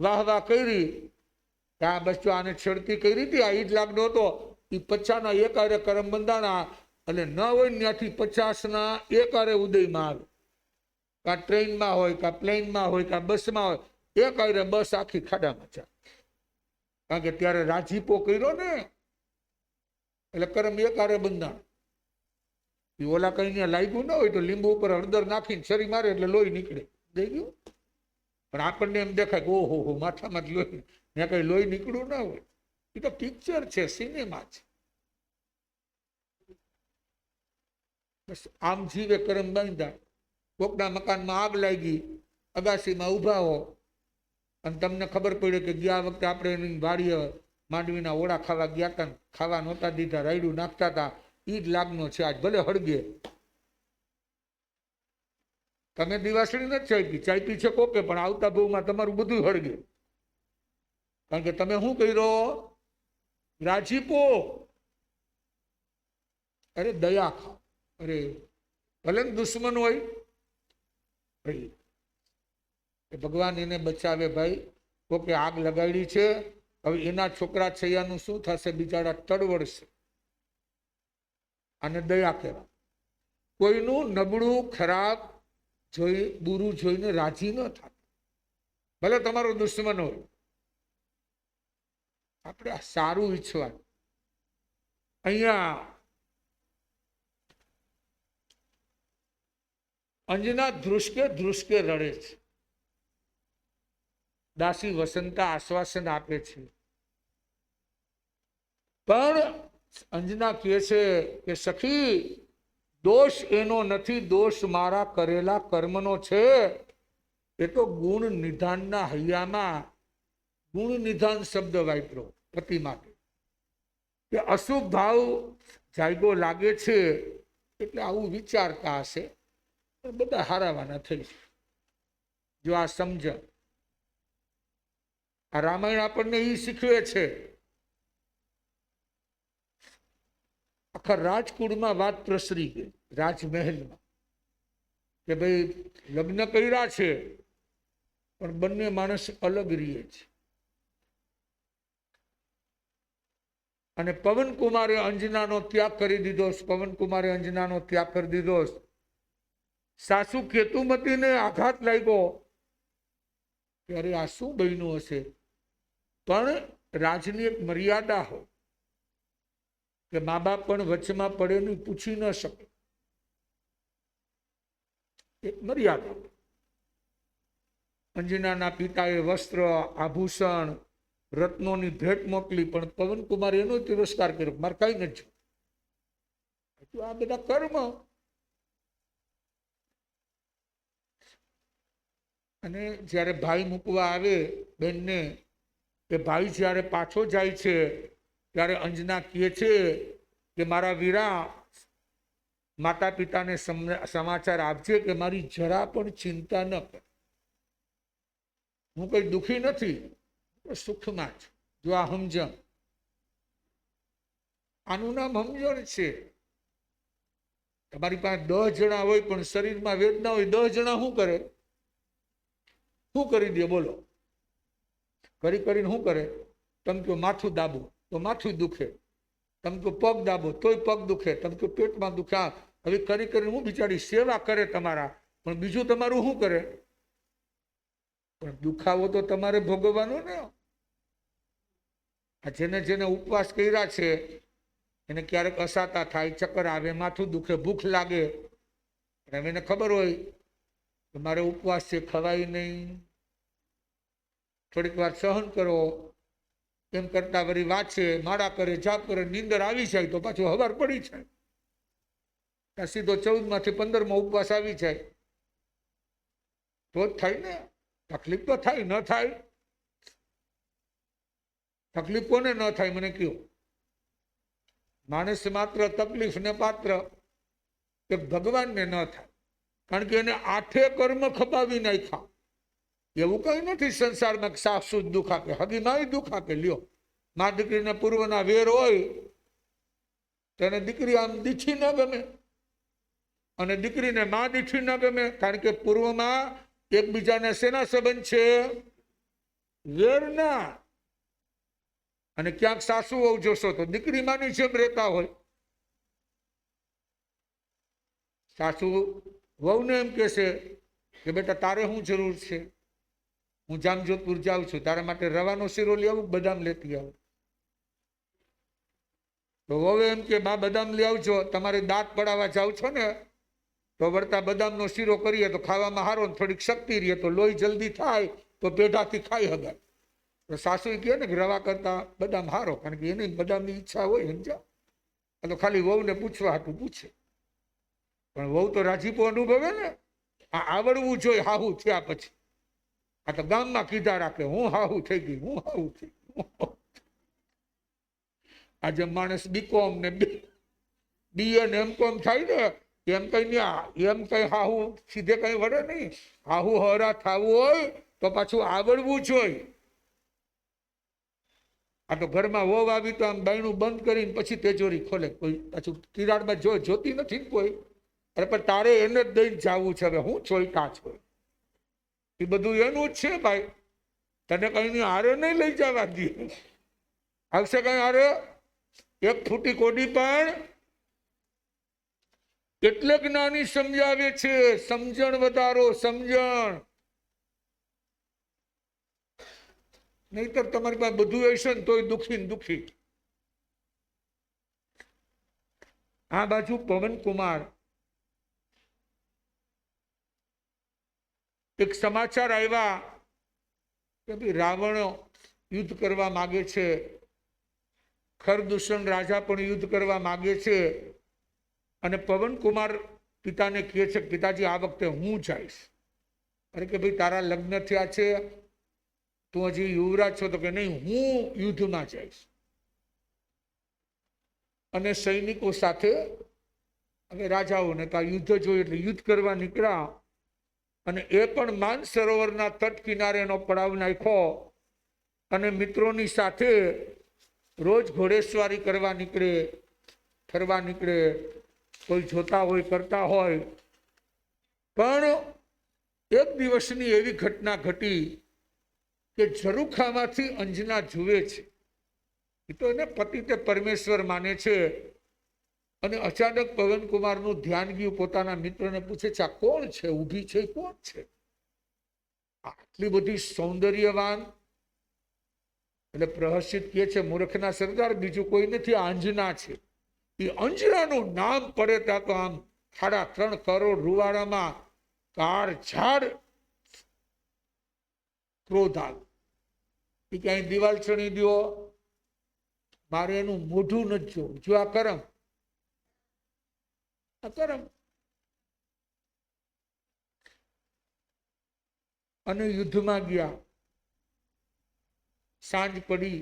Speaker 2: વાહ વાહ કરી, આ બસ જો આને છેડતી કરી હતી, આ ઈદ લાગનો હતો. એ 50ના એકારે કરમ બંધાણા, એટલે ન હોય ત્યાંથી 50ના એકારે ઉદયમાં આવે. કાં ટ્રેનમાં હોય, કાં પ્લેનમાં હોય, કાં બસમાં હોય, એકારે બસ આખી ખાડામાં ચાલે. કારણ કે ત્યારે રાજીપો કર્યો ને, એટલે કરમ એકારે બંધાણ. ઓલા કઈ લાગ્યું ન હોય તો લીંબુ ઉપર હળદર નાખીને શરી મારે એટલે લોહી નીકળે, દઈ ગયું. પણ આપણને એમ દેખાય કે ઓહો હો માથામાં જ લોહી, ત્યાં કઈ લોહી નીકળ્યું ના હોય. એ તો પિક્ચર છે, સિનેમા છે. બસ આમ જીવે કરમ બાંધ્યા. કોકના મકાનમાં આગ લાગી, અગાસીમાં ઉભા હો, અને તમને ખબર પડે કે ગયા વખતે આપણે એની વાડીએ માંડવીના ઓળા ખાવા ગયા હતા, ખાવા નહોતા દીધા, રાયડું નાખતા હતા, ઈ જ લાગનો છે. આજ ભલે હળગે. તમે દિવાસળી નથી ચાઈપી છે કોકે, પણ આવતા ભાવમાં તમારું બધું હળગે. કારણ કે તમે શું કર્યો? રાજીપો. અરે દયા ખાઓ. અરે ભલે દુશ્મન હોય, ભાઈ ભગવાન એને બચાવે. ભાઈ કોકે આગ લગાડી છે, હવે એના છોકરા છૈયાનું શું થશે? બિચારા તડવડશે. અને દયા કહેવાય. કોઈનું નબળું ખરાબ જોઈ, બુરું જોઈને રાજી ન થાય, ભલે તમારો દુશ્મન હોય. આપણે સારું ઈચ્છવાનું. અહીંયા અંજના ધ્રુસકે ધ્રુસકે રડે છે. દાસી વસંતા આશ્વાસન આપે છે, પણ અંજના કહે છે કે સખી, દોષ એનો નથી, દોષ મારા કરેલા કર્મનો છે. એ તો ગુણ નિધાનના હૈયામાં ગુણ નિધાન શબ્દ વાપરો પતિ માટે, કે અશુભ ભાવ જાયગો લાગે છે, એટલે આવું વિચારતા હશે. બધા હારાવાના થઈ છે. જો આ સમજણ. આ રામાયણ આપણને એ શીખવે છે. આખા રાજકુળમાં વાત પ્રસરી ગઈ, રાજમહેલમાં, કે ભાઈ લગ્ન કર્યા છે પણ બંને માણસ અલગ રહીએ છે. અને પવનકુમારે અંજનાનો ત્યાગ કરી દીધો. પવનકુમારે અંજનાનો ત્યાગ કરી દીધો. સાસુ કેતુમતીને આઘાત લાગ્યો ત્યારે આ શું બન્યું હશે. પણ રાજની એક મર્યાદા હોય કે મા બાપ પણ વચમાં પડે નહીં, પૂછી ન શકે. એક મર્યાદા. અંજનાના પિતાએ વસ્ત્ર, આભૂષણ, રત્નોની ભેટ મોકલી, પણ પવનકુમાર એનો તિરસ્કાર કર્યો. મારે કઈ નથી, આ બધા કર્મ. અને જ્યારે ભાઈ મૂકવા આવે બેનને, કે ભાઈ જ્યારે પાછો જાય છે ત્યારે અંજના કહે છે કે મારા વીરા, માતા પિતાને સમાચાર આપજે કે મારી જરા પણ ચિંતા ન કર. હું કઈ દુઃખી નથી, સુખમાં જ. જો આ સમજણ, આનું નામ સમજણ છે. તમારી પાસે 10 જણા હોય પણ શરીરમાં વેદના હોય, 10 જણા શું કરે? શું કરી દે બોલો? કરીને શું કરે? તમે કહો માથું દાબો તો માથું દુખે, તમે કહો પગ દાબો તોય પગ દુખે, તમે કહો પેટમાં દુખે. હવે કરીને હું બિચારી સેવા કરે તમારા, પણ બીજું તમારું શું કરે? પણ દુખાવો તો તમારે ભોગવવાનો ને. આ જેને જેને ઉપવાસ કર્યા છે એને ક્યારેક અસાતા થાય, ચક્કર આવે, માથું દુખે, ભૂખ લાગે, પણ એને ખબર હોય કે મારે ઉપવાસ છે, ખવાય નહીં, થોડીક વાર સહન કરો. એમ કરતા વળી વાંચે, માળા કરે, જાપ કરે, નીંદર આવી જાય તો પાછું હવાર પડી જાય, સીધો 14 માંથી 15 ઉપવાસ આવી જાય તો જ થાય ને. તકલીફ તો થાય, ન થાય? તકલીફ કોને ન થાય મને કહો? માણસ માત્ર તકલીફ ને પાત્ર, કે ભગવાનને ન થાય, કારણ કે એને 8 કર્મ ખપાવી નાખ્યા. એવું કઈ નથી સંસારમાં સાસુ જ દુઃખ આપે, હગીમાં દુઃખ આપે. લ્યો, મા દીકરીને પૂર્વના વેર હોય તેને દીકરી આમ દીઠી ન ગમે, અને દીકરીને મા દીઠી ન ગમે, કારણ કે પૂર્વમાં એકબીજાને શેના સંબંધ છે? વેરના. અને ક્યાંક સાસુ વહુ જોશો તો દીકરી માની જેમ રહેતા હોય. સાસુ વહુને એમ કહેશે કે બેટા તારે શું જરૂર છે? હું જામજોધપુર જાઉં છું, તારા માટે રવાનો શીરો લઈ આવું, બદામ લેતી આવું. તો વહુ એમ કે બા બદામ લઈ આવજો, તમારે દાંત પડાવવા જાવ છો ને તો વળતા બદામનો શીરો કરીએ તો ખાવામાં સારો, થોડીક શક્તિ રહે, તો લોહી જલ્દી થાય, તો પેઢાથી ખાઈ હગાય. તો સાસુ કહે ને કે રવા કરતા બદામ હારો, કારણ કે એને બદામની ઈચ્છા હોય. સમજા? તો ખાલી વહુને પૂછવા હાટું પૂછે, પણ વહુ તો રાજીપો અનુભવે ને. આ આવડવું જોઈએ હાહુ થયા પછી. આ તો ગામમાં કીધા રાખે, હું હાહુ થઈ ગઈ, હું હાહુ થઈ ગઈ. આજે માણસ બીકોમ ને બીએ ને એમ.કોમ થાય ને, એમ કઈ હાહુ સીધે કઈ વળે નહીં. હાહુ હરા થવું હોય તો પાછું આવડવું જોઈએ. આ તો ઘરમાં વહુ આવી તો આમ બાયણું બંધ કરીને પછી તિજોરી ખોલે, કોઈ પાછું તિરાડમાં જોતી નથી કોઈ. અરે પણ તારે એને જ દઈને જવું છે, હવે હું ચોઈટા છો, એ બધું એનું જ છે ભાઈ. તને કઈ ની હારે નહીં લઈ જવા દે. આવશે કઈ હારે? એક ફૂટી કોડી પણ એટલે જ્ઞાની સમજાવે છે, સમજણ વધારો, સમજણ. નહીતર તમારી પાસે બધું હશે ને તોય દુખી ને દુખી. આ બાજુ પવનકુમાર એક સમાચાર આવ્યા કે ભાઈ રાવણ યુદ્ધ કરવા માગે છે, ખરદૂષણ રાજા પણ યુદ્ધ કરવા માગે છે. અને પવનકુમાર પિતાને કહે છે, પિતાજી આ વખતે હું જઈશ. અરે કે ભાઈ તારા લગ્ન થયા છે, તું હજી યુવરાજ છો? તો કે નહીં, હું યુદ્ધમાં જઈશ. અને સૈનિકો સાથે, હવે રાજાઓને તો યુદ્ધ જોયું એટલે યુદ્ધ કરવા નીકળ્યા. અને એ પણ માનસરોવરના તટ કિનારેનો પડાવ નાખ્યો. અને મિત્રોની સાથે રોજ ઘોડેસવારી કરવા નીકળે, ફરવા નીકળે, કોઈ જોતા હોય, કરતા હોય. પણ એક દિવસની એવી ઘટના ઘટી કે ઝરૂખામાંથી અંજના જુએ છે. એ તો એને પતિ તે પરમેશ્વર માને છે. અને અચાનક પવનકુમારનું ધ્યાન ગયું, પોતાના મિત્રને પૂછે છે, આ કોણ છે? ઊભી છે, કોણ છે? આટલી બધી સૌંદર્યવાન. એટલે પ્રહસિત કહે છે, મૂર્ખના સરદાર, બીજું કોઈ નથી, આ અંજના છે. એ અંજનાનું નામ પડે ત્યાં તો આમ 3.5 કરોડ રૂવાડામાં કાર ઝાડ ક્રોધ આવે. એ ક્યાંય દિવાલ ચણી દો, મારે એનું મોઢું નથી જોવું. જો આ કરમ, આ કરમ. અને યુદ્ધમાં ગયા. સાંજ પડી,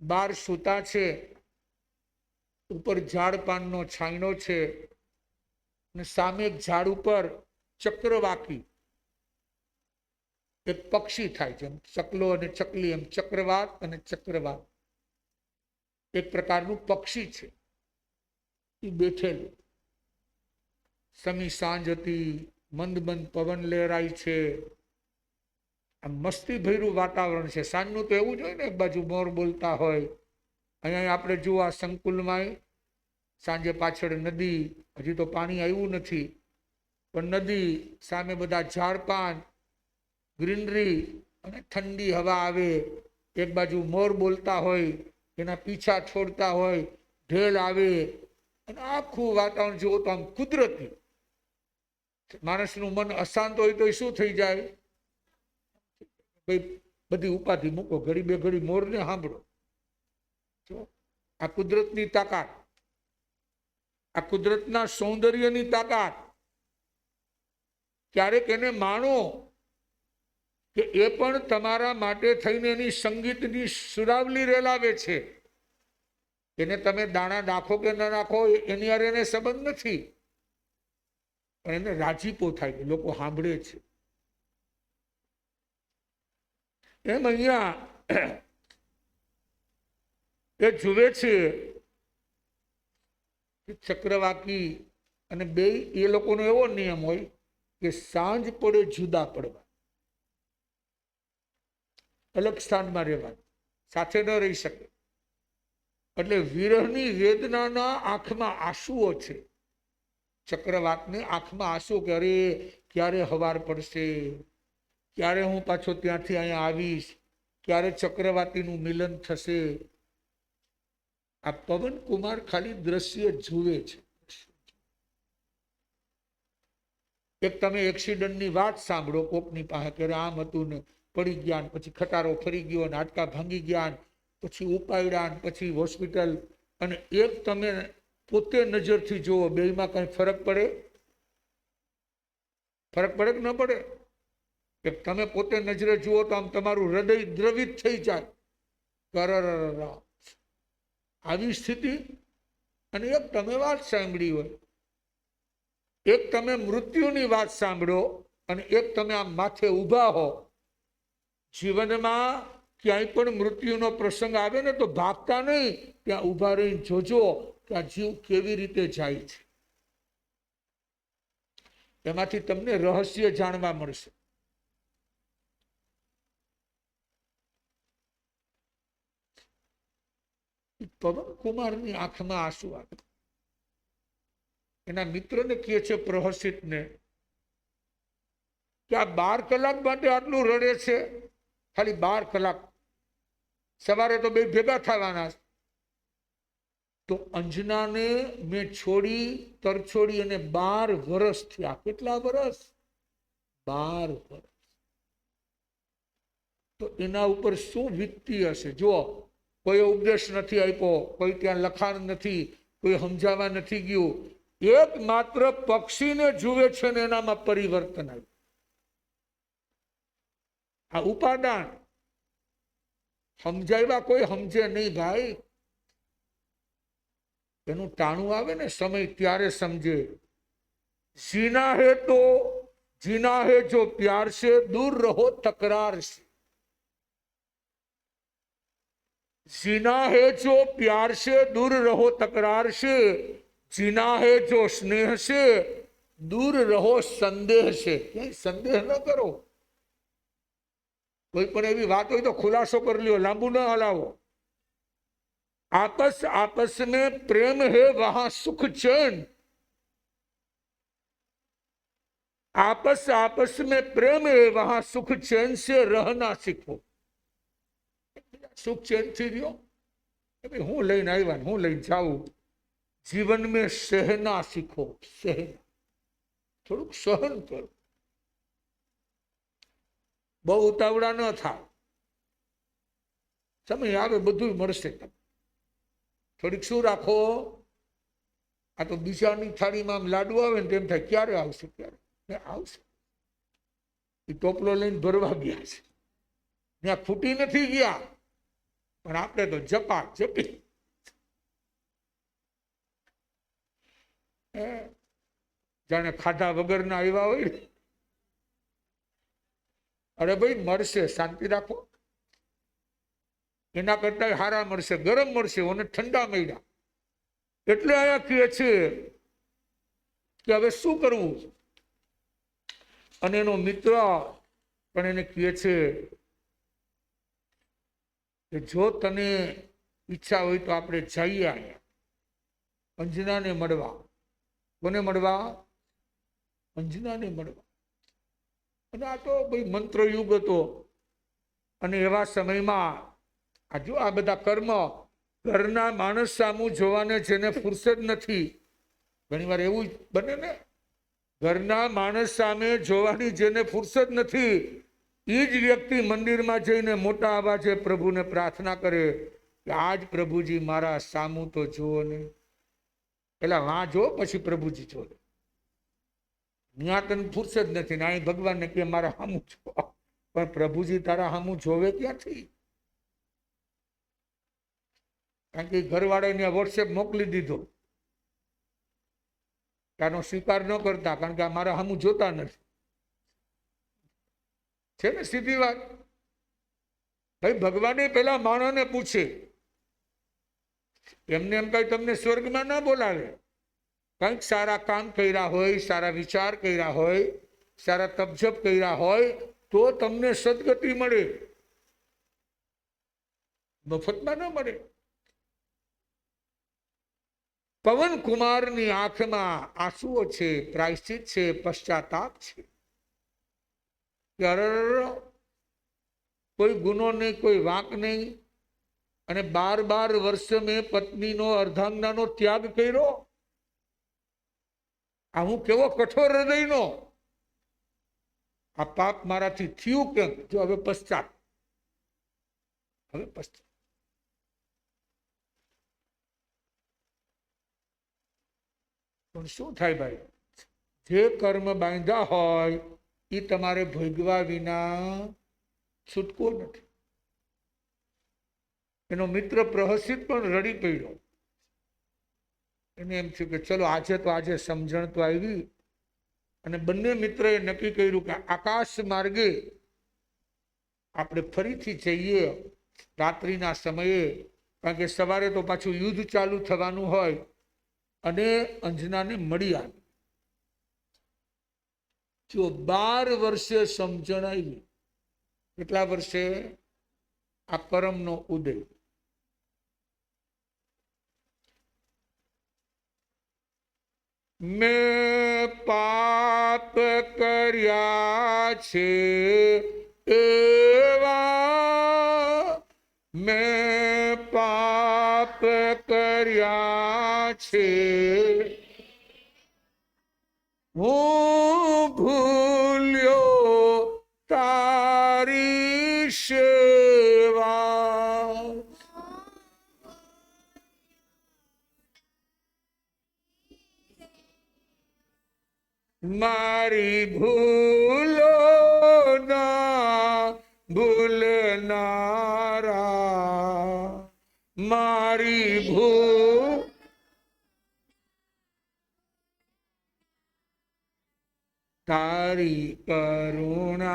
Speaker 2: બાર સૂતા છે, ઉપર ઝાડ પાનનો છાંયડો છે, અને સામે એક ઝાડ ઉપર ચક્રવાકી એક પક્ષી થાય છે. ચકલો અને ચકલી, એમ ચક્રવાત અને ચક્રવાત એક પ્રકારનું પક્ષી છે. એ બેઠેલું. સમી સાંજ હતી, મંદ મંદ પવન લહેરાય છે. આમ મસ્તી ભર્યું વાતાવરણ છે. સાંજનું તો એવું જ હોય ને, એક બાજુ મોર બોલતા હોય. અહીંયા આપણે જુઓ આ સંકુલમાં સાંજે પાછળ નદી, હજી તો પાણી આવ્યું નથી, પણ નદી સામે બધા ઝાડપાન, ગ્રીનરી, અને ઠંડી હવા આવે. એક બાજુ મોર બોલતા હોય, એના પીછા છોડતા હોય, ઢેલ આવે, અને આખું વાતાવરણ જુઓ તો આમ કુદરતી. માણસનું મન અશાંત હોય તો શું થઈ જાય? બધી ઉપાધિ મૂકો, ઘડી બે ઘડી મોરને સાંભળો. આ કુદરતની તાકાત, આ કુદરતના સૌંદર્યની તાકાત. ક્યારેક એને માણો કે એ પણ તમારા માટે થઈને એની સંગીતની સુરાવલી રેલાવે છે. એને તમે દાણા નાખો કે ન નાખો એની હારે એને સંબંધ નથી, પણ એને રાજીપો થાય કે લોકો સાંભળે છે. એમ અહીંયા એ જુએ છે ચક્રવાકી અને બે, એ લોકોનો એવો નિયમ હોય કે સાંજ પડે જુદા પડવા, અલગ સ્થાનમાં રહેવા, સાથે ન રહી શકે. એટલે વિરહની વેદનાના આંખમાં આંસુઓ છે. ચક્રવાતને આંખમાં આંસુ કે અરે ક્યારે હવાર પડશે, ક્યારે હું પાછો ત્યાંથી અહીંયા આવીશ, ક્યારે ચક્રવાતીનું મિલન થશે. આ પવન કુમાર ખાલી દ્રશ્ય જુએ છે. એક તમે એક્સિડન્ટની વાત સાંભળો કોકની પાસે કે આમ હતું ને પડી ગયા, પછી ખટારો ફરી ગયો, હાડકા ભાંગી ગયા, પછી ઉપાડ્યા, પછી હોસ્પિટલ. અને એક તમે પોતે નજરથી જુઓ, બેમાં કઈ ફરક પડે? ફરક પડે કે ન પડે? એક તમે પોતે નજરે જુઓ તો આમ તમારું હૃદય દ્રવિત થઈ જાય, આવી સ્થિતિ. અને એક તમે વાત સાંભળી હોય, એક તમે મૃત્યુની વાત સાંભળો, અને એક તમે આમ માથે ઊભા હો. જીવનમાં ક્યાંય પણ મૃત્યુનો પ્રસંગ આવે ને તો ભાગતા નહીં, ત્યાં ઊભા રહીને જોજો કે આ જીવ કેવી રીતે જાય છે. એમાંથી તમને રહસ્ય જાણવા મળશે. પવન કુમારની આંખમાં આંસુ આવે. એના મિત્રને કહે છે, પ્રહસિતને, કે આ 12 કલાક માટે આટલું રડે છે. ખાલી 12 કલાક, સવારે તો બે ભેગા થવાના. તો અંજનાને મેં છોડી, તરછોડી અને 12 વર્ષ થયા. કેટલા વર્ષ? 12 વર્ષ. તો એના ઉપર શું વીતતી હશે? જુઓ, કોઈ ઉપદેશ નથી આપ્યો, કોઈ ત્યાં લખાણ નથી, કોઈ સમજાવવા નથી ગયું. એક માત્ર પક્ષીને જુએ છે ને એનામાં પરિવર્તન આવ્યું. આ ઉપાદાન સમજાવ્યા કોઈ સમજે નહીં ભાઈ. એનું ટાણું આવે ને સમય, ત્યારે સમજે. જીના હે તો जीना है जो प्यार से, दूर रहो तकरार से। जीना है जो प्यार से, दूर रहो तकरार से। जीना है जो स्नेह से, दूर रहो संदेह से। कहीं संदेह न करो। कोई पण एवी बात हो तो खुलासो कर लियो, लांबू न हलावो। आपस आपस में प्रेम है, वहां सुख चैन। आपस आपस में प्रेम है, वहां सुख चैन से रहना सीखो। सुख चैन थी रहो, हूँ लईने आव्या हूँ लईने जाऊं। जीवन में सहना सीखो। सहना, थोड़ुंक सहन करो। बहु उतावड़ा न था। समय आवे बधुं मळशे। थोड़ीक शुं राखो। आ तो बीजानी थाळीमां आम लाडू आवे ने तेम थाय क्यारे आवशे, क्यारे आवशे। ए टोपलो लईने भरवा गया छे, ત્યાં ફૂટી નથી ગયા, પણ આપણે તો જપા જપી। જાણે ખાધા વગરના આવ્યા હોય। અરે ભાઈ મળશે, શાંતિ રાખો। એના કરતા હારા મળશે, ગરમ મળશે, અને ઠંડા મળ્યા। એટલે આયા કહે છે કે હવે શું કરવું। અને એનો મિત્ર પણ એને કહે છે કે જો તને ઈચ્છા હોય તો આપણે જઈએ અહીંયા અંજનાને મળવા। કોને મળવા? અંજનાને મળવા। અને આ તો ભાઈ મંત્રયુગ હતો। અને એવા સમયમાં આ જો આ બધા કર્મ ઘરના માણસ સામું જોવાને જેને ફુરસદ નથી, ઘણીવાર એવું બને ને, ઘરના માણસ સામે જોવાની જેને ફુરસદ નથી, એ જ વ્યક્તિ મંદિરમાં જઈને મોટા અવાજે પ્રભુને પ્રાર્થના કરે કે આજ પ્રભુજી મારા સામું તો જુઓ ને। પેલા વાં જો, પછી પ્રભુજી જો। ત્યાં તને ફુરસદ નથી ને અહીં ભગવાનને કે મારા સામું જો, પણ પ્રભુજી તારા સામું જોવે ક્યાંથી? કારણ કે ઘરવાળાને વોટ્સએપ મોકલી દીધો, તારો સ્વીકાર ન કરતા, કારણ કે આ મારા સામું જોતા નથી। છે ને સીધી વાત। ભાઈ ભગવાને પેલા માણસને પૂછે, એમને એમ કઈ તમને સ્વર્ગમાં ના બોલાવે। કંઈક સારા કામ કર્યા હોય, સારા વિચાર કર્યા હોય, સારા તપજપ કર્યા હોય તો તમને સદગતિ મળે, મફતમાં ન મળે। પવન કુમારની આંખમાં આંસુઓ છે, પ્રાયશ્ચિત છે, પશ્ચાતાપ છે। કોઈ ગુનો નહીં, કોઈ વાંક નહીં, અને 12 વર્ષ મેં પત્નીનો અર્ધાંગનાનો ત્યાગ કર્યો। આ હું કેવો કઠોર હૃદયનો। આ પાપ મારાથી થયું કેમ? જો હવે પશ્ચાત, હવે પશ્ચાત। પણ શું થાય ભાઈ, જે કર્મ બાંધ્યા હોય એ તમારે ભોગવા વિના છૂટકો નથી। એનો મિત્ર પ્રહસિત પણ રડી પડ્યો। એને એમ થયું કે ચલો આજે તો આજે સમજણ તો આવી। અને બંને મિત્રએ નક્કી કર્યું કે આકાશ માર્ગે આપણે ફરીથી જઈએ રાત્રિના સમયે, કારણ કે સવારે તો પાછું યુદ્ધ ચાલુ થવાનું હોય, અને અંજનાને મળી આવી। જો 12 વર્ષે સમજણ આવી। કેટલા વર્ષે? આ પરમનો ઉદય। મેં પાપ કર્યા છે એવા, મેં પાપ કર્યા છે, હું ભૂલ્યો તારી સેવા। મારી ભૂલો ના ભૂલનારા, મારી ભૂલ તારી કરુણાનો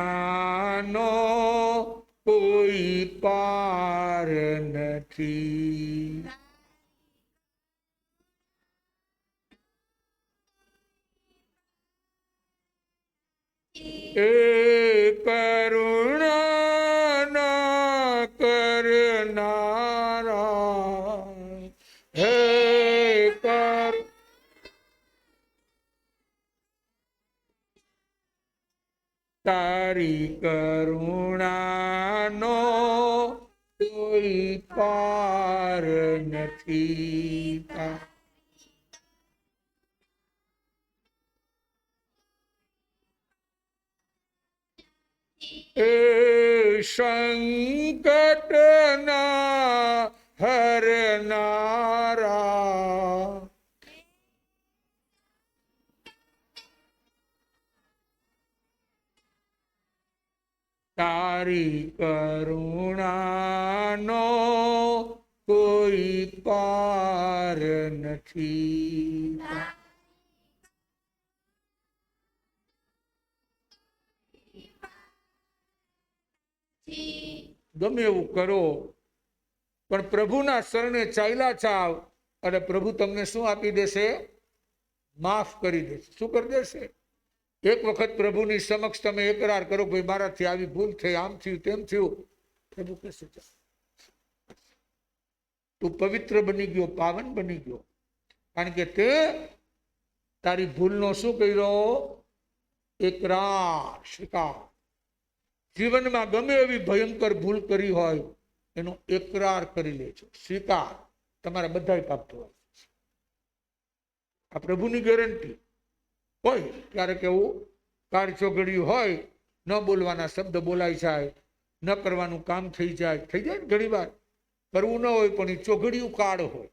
Speaker 2: કોઈ પાર નથી. એ કરુણા કરનારા હે તારી કરુણાનો કોઈ પાર નથી. એ સંકટના હરનારા તારી કરુણાનો કોઈ પાર નથી. ગમે એવું કરો પણ પ્રભુના શરણે ચાલ્યા જાવ અને પ્રભુ તમને શું આપી દેશે? માફ કરી દેશે. શું કરી દેશે? એક વખત પ્રભુની સમક્ષ તમે એકરાર કરો, ભાઈ મારાથી આવી ભૂલ થઈ, આમ થયું તેમ થયું, પ્રભુ કહેશે તું પવિત્ર બની ગયો, પાવન બની ગયો, કારણ કે તે તારી ભૂલનો શું કર્યો? એકરાર, સ્વીકાર. જીવનમાં ગમે એવી ભયંકર ભૂલ કરી હોય એનો એકરાર કરી લેજો, સ્વીકાર. તમારા બધા પાપ ધોવાય. આ પ્રભુની ગેરંટી. હોય ક્યારેક એવું કાર ચોઘડિયું હોય, ન બોલવાના શબ્દ બોલાઈ જાય, ન કરવાનું કામ થઈ જાય ને ઘણી વાર. કરવું ન હોય પણ એ ચોઘડિયું કાળ હોય,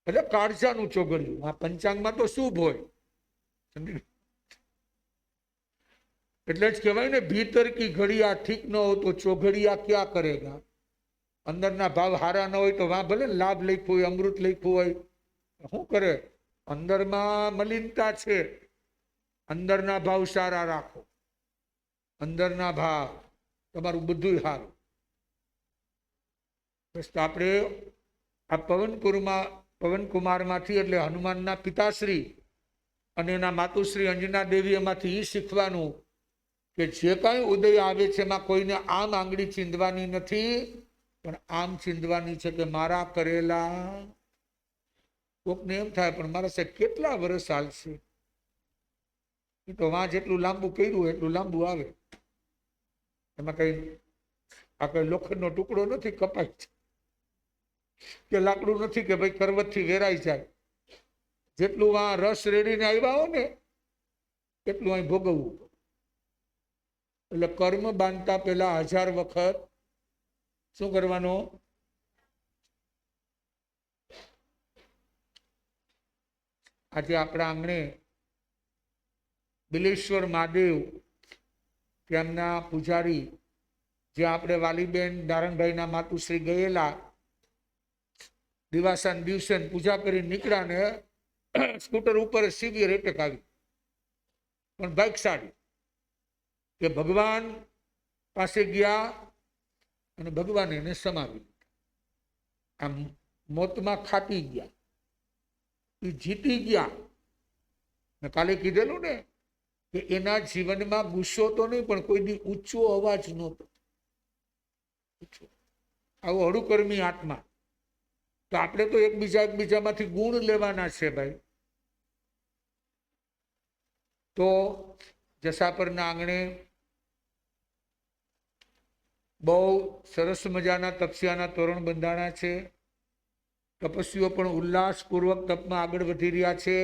Speaker 2: એટલે કાળજાનું ચોઘડિયું. આ પંચાંગમાં તો શુભ હોય, એટલે જ કહેવાય ને, ભીતર કી ઘડિયા ઠીક ન હો તો ચોઘડિયા ક્યાં કરેગા. અંદરના ભાવ હારા ન હોય તો વાં ભલે લાભ લખ્યું હોય, અમૃત લખ્યું હોય, શું કરે? અંદરમાં મલિનતા છે. અંદરના ભાવ સારા રાખો, અંદરના ભાવ, તમારું બધું સારું. બસ આપણે આ પવનકુમારમાંથી એટલે હનુમાનના પિતાશ્રી અને એના માતુશ્રી અંજના દેવી એમાંથી એ શીખવાનું કે જે કાંઈ ઉદય આવે છે એમાં કોઈને આમ આંગળી ચીંધવાની નથી, પણ આમ ચીંધવાની છે કે મારા કરેલા. કોકને એમ થાય પણ મારા સાહેબ કેટલા વર્ષ હાલશે, એ તો વાં જેટલું લાંબુ કર્યું એટલું લાંબુ આવે. એમાં કઈ આ કઈ લોખંડનો ટુકડો નથી કપાય છે, કે લાકડું નથી કે ભાઈ કરવતથી વેરાઈ જાય. જેટલું વાં રસ રેડીને આવ્યા હો ને એટલું અહીં ભોગવવું. એટલે કર્મ બાંધતા પેલા 1000 વખત શું કરવાનું? આજે આપણા આંગણે બિલેશ્વર મહાદેવ તેમના પૂજારી, જે આપણે વાલીબેન નારણભાઈના માતુશ્રી ગયેલા, દિવાસાન દિવસે પૂજા કરી નીકળ્યા ને સ્કૂટર ઉપર સિવિયર એટેક આવી, પણ ભાગ્યશાળી કે ભગવાન પાસે ગયા અને ભગવાન એને સમાવી લીધા. આમ મોતમાં ખાટી ગયા, એ જીતી ગયા. મેં કાલે કીધેલું ને કે એના જીવનમાં ગુસ્સો તો નહીં પણ કોઈ દી ઊંચો અવાજ નહોતો. આવો હળુકર્મી આત્મા. તો આપણે તો એકબીજામાંથી ગુણ લેવાના છે ભાઈ. તો જસાપરના આંગણે બહુ સરસ મજાના તપસ્યાના તોરણ બંધાણા છે. તપસ્વીઓ પણ ઉલ્લાસપૂર્વક તપમાં આગળ વધી રહ્યા છે.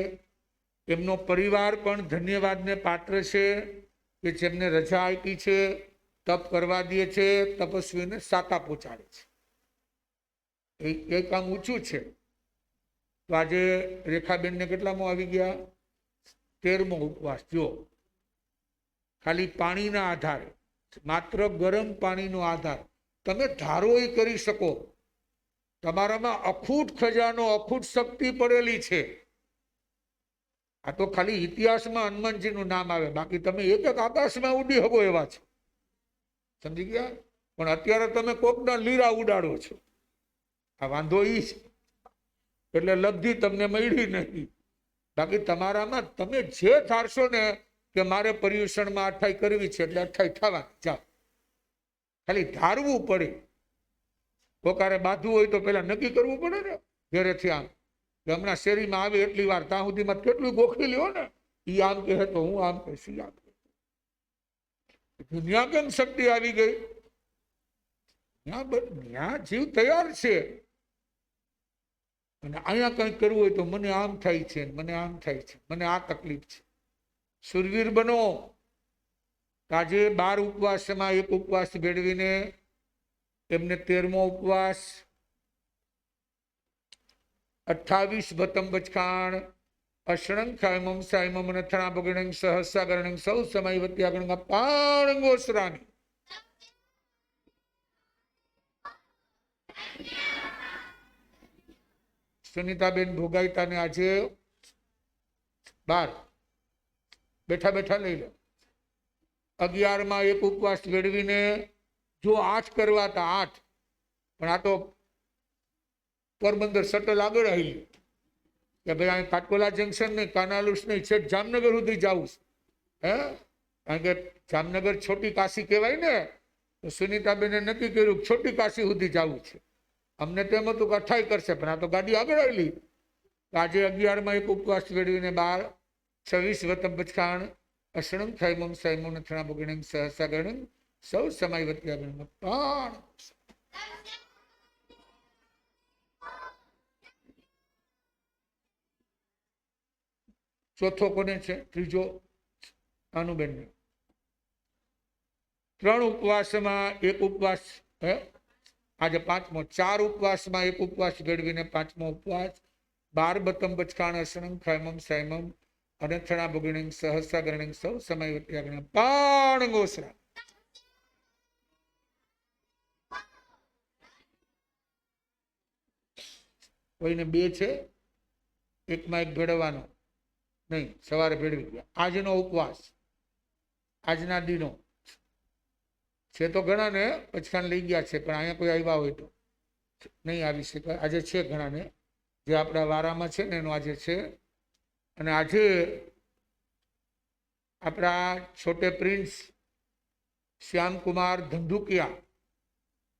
Speaker 2: એમનો પરિવાર પણ ધન્યવાદને પાત્ર છે કે જેમને રજા આપી છે, તપ કરવા દે છે, તપસ્વીઓને સાતા પહોંચાડે છે. એ કામ ઊંચું છે. તો આજે રેખાબેનને કેટલામાં આવી ગયા? 13મો ઉપવાસ. જો ખાલી પાણીના આધારે, માત્ર ગરમ પાણીનો આધાર, તમે ધારો એ કરી શકો. તમારામાં અખૂટ ખજાનો, અખૂટ શક્તિ પડેલી છે. આ તો ખાલી ઇતિહાસમાં હનુમાનજીનું નામ આવે, બાકી તમે એક એક આકાશમાં ઉડી શકો એવા છો, સમજી ગયા? પણ અત્યારે તમે કોકના લીરા ઉડાડો છો, આ વાંધો ઈ છે. એટલે લબ્ધિ તમને મળી નહીં. બાકી તમારામાં તમે જે ધારશો ને કે મારે પર્યુષણમાં અઠાઈ કરવી છે એટલે અઠાઈ થવા જાઓ, ખાલી ધારવું પડે. કોકારે બાંધવું હોય તો પેલા નક્કી કરવું પડે ને ઘરેથી, આમ કે હમણાં શેરીમાં આવે એટલી વાર, ત્યાં સુધીમાં કેટલું ગોખી લ્યો ને, ઈ આમ કહે તો હું આમ કહીશ, આમ કહે. દુનિયા કેમ શક્તિ આવી ગઈ? ત્યાં જીવ તૈયાર છે, અને અહીંયા કંઈક કરવું હોય તો મને આમ થાય છે, મને આમ થાય છે, મને આ તકલીફ છે. સુરવીર બનો. આજે 12 ઉપવાસમાં એક ઉપવાસ ભેળવીને એમને 13મો ઉપવાસ, 28 ભતમ બચખાણ, અષણંગ ખાયમમ સાયમમ નથણા બગણંગ સહસ્રાગણંગ સૌ સમય વત્યાગણંગ પાણંગોસરાની. સુનીતાબેન ભોગાઈતાને આજે 12 બેઠા બેઠા લઈ લો. 11માં એક ઉપવાસ મેળવીને જો 8 કરવા હતા 8, પણ આ તો પોરબંદર શટલ આગળ આવી કે ભાઈ અહીં કાટકોલા જંકશન નહીં, કાનાલુસ નહીં, છેક જામનગર સુધી જવું છે. કારણ કે જામનગર છોટી કાશી કહેવાય ને, તો સુનીતાબેને નક્કી કર્યું છોટી કાશી સુધી જવું છે. અમને તેમ હતું કે 28 કરશે, પણ આ તો ગાડી આગળ આવેલી. આજે 11માં એક ઉપવાસ મેળવીને 12, 26 વતમ બચખાણ, અષણંગ ખાયમમ સાયમમ નથણા બગણંગ સહસ્રાગણંગ સૌ સમય વત્યાગણંગ પાણ. ચોથો કોને છે? ત્રીજો અનુબેન. 3 ઉપવાસમાં એક ઉપવાસ, આજે 5મો. 4 ઉપવાસમાં એક ઉપવાસ ભેળવીને 5મો ઉપવાસ, 12 બતમ બચખાણ, અષણંગ ખાયમમ સાયમમ અનથણા બગણંગ સહસ્રાગણંગ સૌ સમય વત્યાગણંગ પાણંગોસરા. કોઈને 2 છે, એકમાં એક ભેળવવાનો નહીં, સવારે ભેળવી ગયા. આજનો ઉપવાસ, આજના દિનો છે તો ઘણા ને પચખાણ લઈ ગયા છે, પણ અહીંયા કોઈ આવ્યા હોય તો નહીં આવી શકે. આજે છે ઘણાને, જે આપણા વારામાં છે ને એનો આજે છે. અને આજે આપણા છોટે પ્રિન્સ શ્યામકુમાર ધંધુકિયા,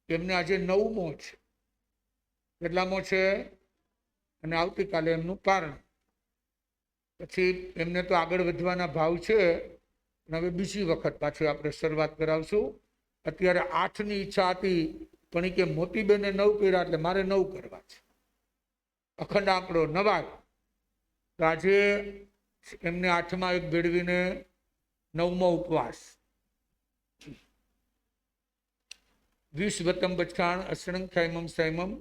Speaker 2: એમને આજે 9મો છે. કેટલામો છે? અને આવતીકાલે એમનું પારણ. પછી એમને તો આગળ વધવાના ભાવ છે, પણ હવે બીજી વખત પાછી આપણે શરૂઆત કરાવશું. અત્યારે 8ની ઈચ્છા હતી, પણ એ કે મોતીબેને 9 કર્યા એટલે મારે 9 કરવા છે. અખંડ આંકડો 9. તો આજે એમને 8માં એક ભેળવીને 9મો ઉપવાસ, 20 વતમ બચખાણ, અષણંગ ખાયમમ સાયમમ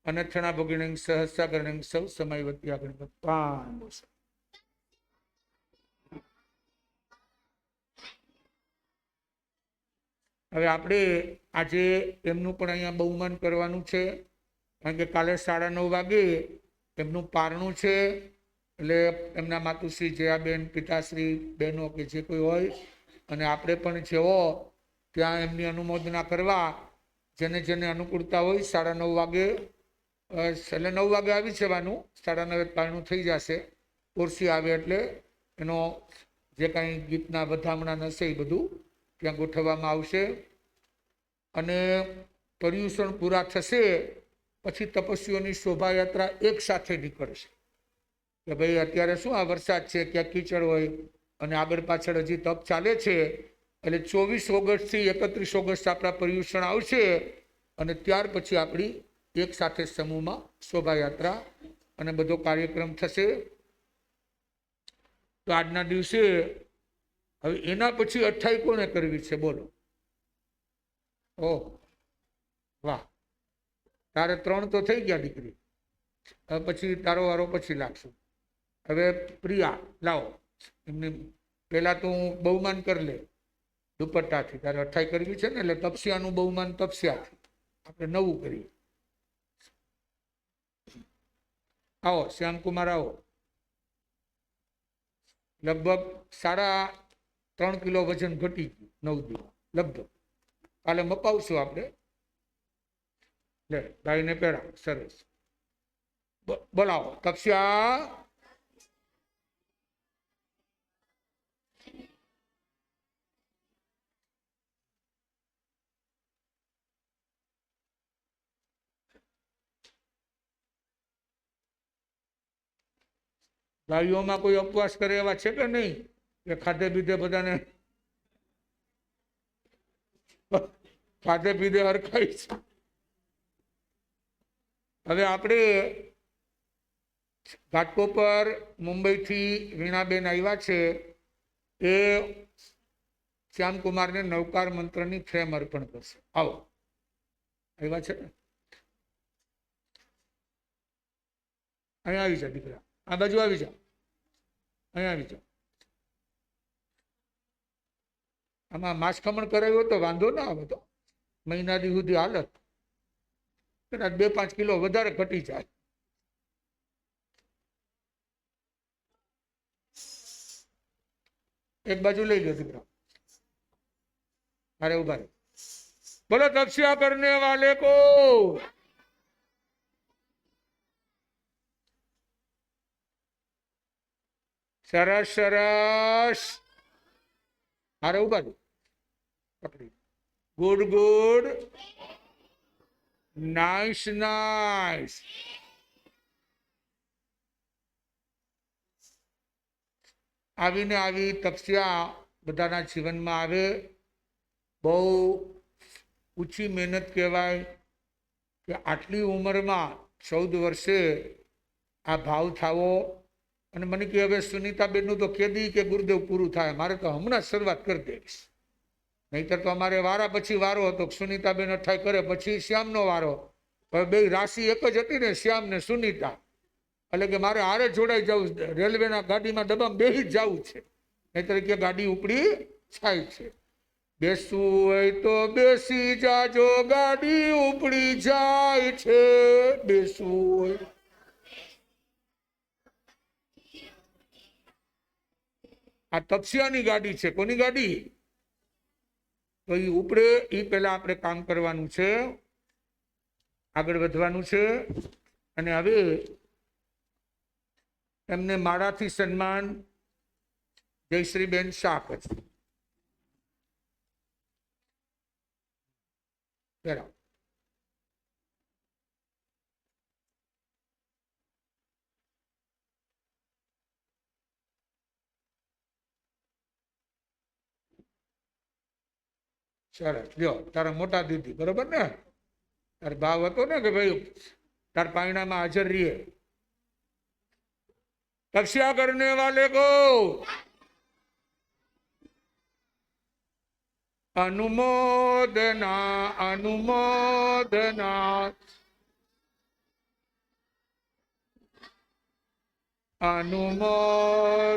Speaker 2: અનથણા બગણંગ સહસ્રાગણંગ સૌ સમય વત્યાગણંગ પાણ. હવે આપણે આજે એમનું પણ અહીંયા બહુમાન કરવાનું છે, કારણ કે કાલે 9:30 વાગે એમનું પારણું છે. એટલે એમના માતુશ્રી જયાબેન, પિતાશ્રી, બહેનો કે જે કોઈ હોય, અને આપણે પણ જેવો ત્યાં એમની અનુમોદના કરવા, જેને જેને અનુકૂળતા હોય. 9:30 વાગે, એટલે 9 વાગે આવી જવાનું, 9:30 પારણું થઈ જશે. ઓરસી આવે એટલે એનો જે કાંઈ ગીતના વધામણા હશે એ બધું ત્યાં ગોઠવવામાં આવશે. અને પર્યુષણ પૂરા થશે પછી તપસ્વીઓની શોભાયાત્રા એક સાથે નીકળશે. કે ભાઈ અત્યારે શું આ વરસાદ છે, ક્યાંક કીચડ હોય, અને આગળ પાછળ હજી તપ ચાલે છે. એટલે 24 ઓગસ્ટથી 31 ઓગસ્ટ આપણા પર્યુષણ આવશે, અને ત્યાર પછી આપણી એક સાથે સમૂહમાં શોભાયાત્રા અને બધો કાર્યક્રમ થશે. તો આજના દિવસે હવે એના પછી 28 કોને કરવી છે બોલો? ઓહ વાહ, તારે 3 તો થઈ ગયા દીકરી, હવે પછી તારો વારો પછી લાગશું. હવે પ્રિયા લાવો, એમને પહેલા તો હું બહુમાન કરી લે દુપટ્ટાથી. તારે 28 કરવી છે ને, એટલે તપસ્યાનું બહુમાન તપસ્યાથી આપણે 9 કરીએ. આવો શ્યામકુમાર, આવો. લગભગ 3.5 કિલો વજન ઘટી ગયું 9 દિવસ લગભગ. કાલે મપાવશું આપણે. લે ગાયને પહેરાવો, સરસ. બોલાવો તપસ્યા. ગાયોમાં કોઈ ઉપવાસ કરે એવા છે કે નહીં? કે ખાધે પીધે બધાને ખાધે પીધે હરખાય છે. હવે આપણે ઘાટકોપર મુંબઈથી વીણાબેન આવ્યા છે. એ શ્યામકુમારને નવકાર મંત્રની ફ્રેમ અર્પણ કરશે. આવો, આવ્યા છે ને? અહીંયા આવી જા દીકરા, આ બાજુ આવી જાઓ, અહીંયા આવી જાઓ. આમાં માસખમણ કરાવ્યો તો વાંધો ના આવે, તો મહિના દી સુધી હાલત, કદાચ 2-5 કિલો વધારે ઘટી જાય. એક બાજુ લઈ લો દીકરા, અરે ઉભા રહે. બોલો તપસ્યા કરને વાલે કો. સરસ સરસ. અરે ઉભા રહો, પકડી. Good good, nice nice. આવીને આવી તપસ્યા બધાના જીવનમાં આવે. બહુ ઊંચી મહેનત કહેવાય કે આટલી ઉંમરમાં 14 વર્ષે આ ભાવ થાવો. અને મને કહે હવે સુનીતાબેનનું તો કેદી કે ગુરુદેવ પૂરું થાય, મારે તો હમણાં શરૂઆત કરી દેવીશ. નહીતર તો અમારે વારા પછી વારો હતો, સુનીતાબેન અઠાઈ કરે પછી શ્યામનો વારો. હવે બે રાશિ એક જ હતી ને, શ્યામ ને સુનીતા. એટલે કે મારે હારે જોડાઈ જવું, રેલવેના ગાડીમાં ડબ્બામાં બેસી જ જવું છે. નહીતર કે ગાડી ઉપડી જાય છે. બેસવું હોય તો બેસી જાજો, ગાડી ઉપડી જાય છે. બેસવું હોય. આ તપસ્યાની ગાડી છે. કોની ગાડી? તો એ ઉપડે એ પહેલા આપણે કામ કરવાનું છે, આગળ વધવાનું છે. અને હવે એમને માળાથી સન્માન જયશ્રીબેન શાહ કરશે. બરાબર. સરસ. લ્યો તારા મોટા દીદી, બરોબર ને? તાર ભાવ હતો ને કે ભાઈ તાર પાયણામાં હાજર રહીએ. તપસ્યા કરને વાલે કો અનુમોદના અનુમોદના અનુમોદના.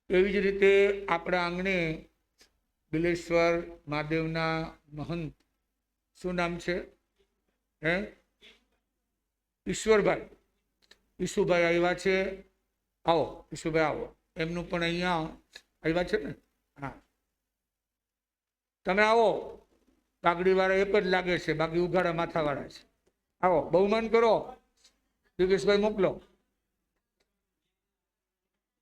Speaker 2: એવી જ રીતે આપણા આંગણે બિલેશ્વર મહાદેવના મહંત, શું નામ છે? ઈશ્વરભાઈ, ઈશુભાઈ આવ્યા છે. આવો ઈશુભાઈ આવો. એમનું પણ અહીંયા આવ્યા છે ને? હા, તમે આવો. પાઘડી વાળા એક જ લાગે છે, બાકી ઉઘાડા માથાવાળા છે. આવો, બહુમાન કરો. યોગેશભાઈ મોકલો,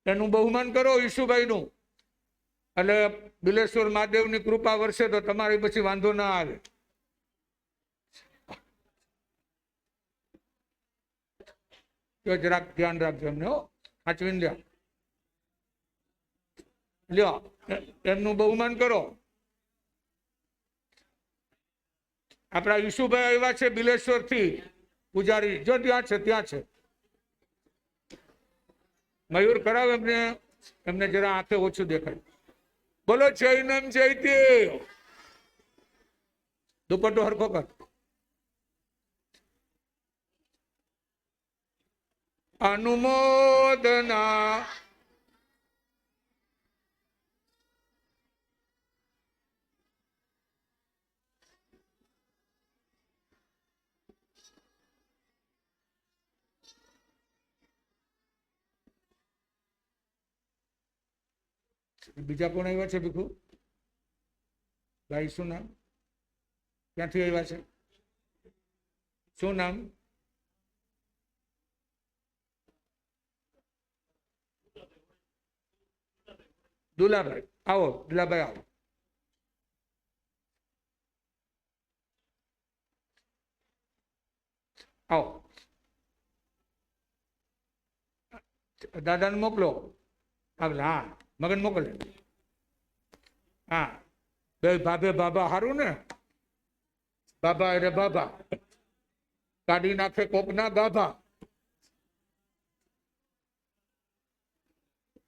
Speaker 2: એનું બહુમાન કરો ઈશુભાઈનું. એટલે બિલેશ્વર મહાદેવની કૃપા વર્ષે તો તમારી પછી વાંધો ના આવે. જરાક ધ્યાન રાખજો એમને, હો, સાચવીને લ્યો. લ્યો એમનું બહુમાન કરો. આપણા ઈશુભાઈ આવ્યા છે બિલેશ્વર થી, પૂજારી. જો ત્યાં છે, ત્યાં છે. મયુર કરાવ એમને, એમને જરા આંખે ઓછું દેખાય. બોલો જૈનમ જયતે. દુપટ્ટો હરખો કર. અનુમોદના બીજા કોણ આવ્યા છે ભીખુ ભાઈ? શું નામ? ક્યાંથી આવ્યા છે? શું નામ? દુલાભાઈ. આવો દુલાભાઈ, આવો. આવો, દાદાને મોકલો. હા, મગન મોકલે. હા, બે ભાભે બાબા હારું ને? બાબા અરે બાબા કાઢી નાખે કોકના ગાભા.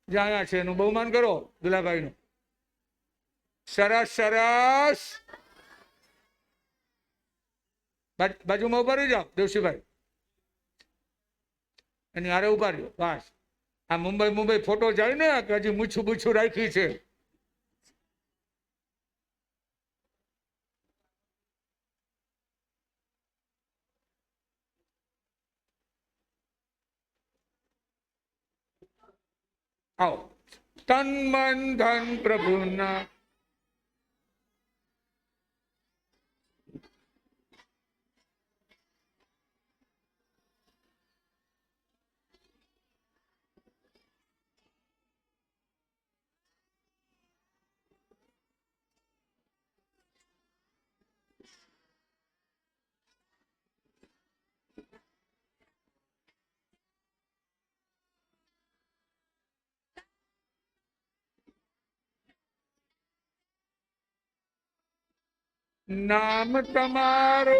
Speaker 2: જ્યાં છે એનું બહુમાન કરો દુલાભાઈ નું. સરસ સરસ. બાજુમાં ઉભા રહી જાઓ દેવસીભાઈ, એની હારે ઉભા રહ્યો. બસ. આ મુંબઈ ફોટો જાય ને કે હજી મૂછું બૂછું રાખી છે. આવો. તન મન ધન પ્રભુના. નામ તમારો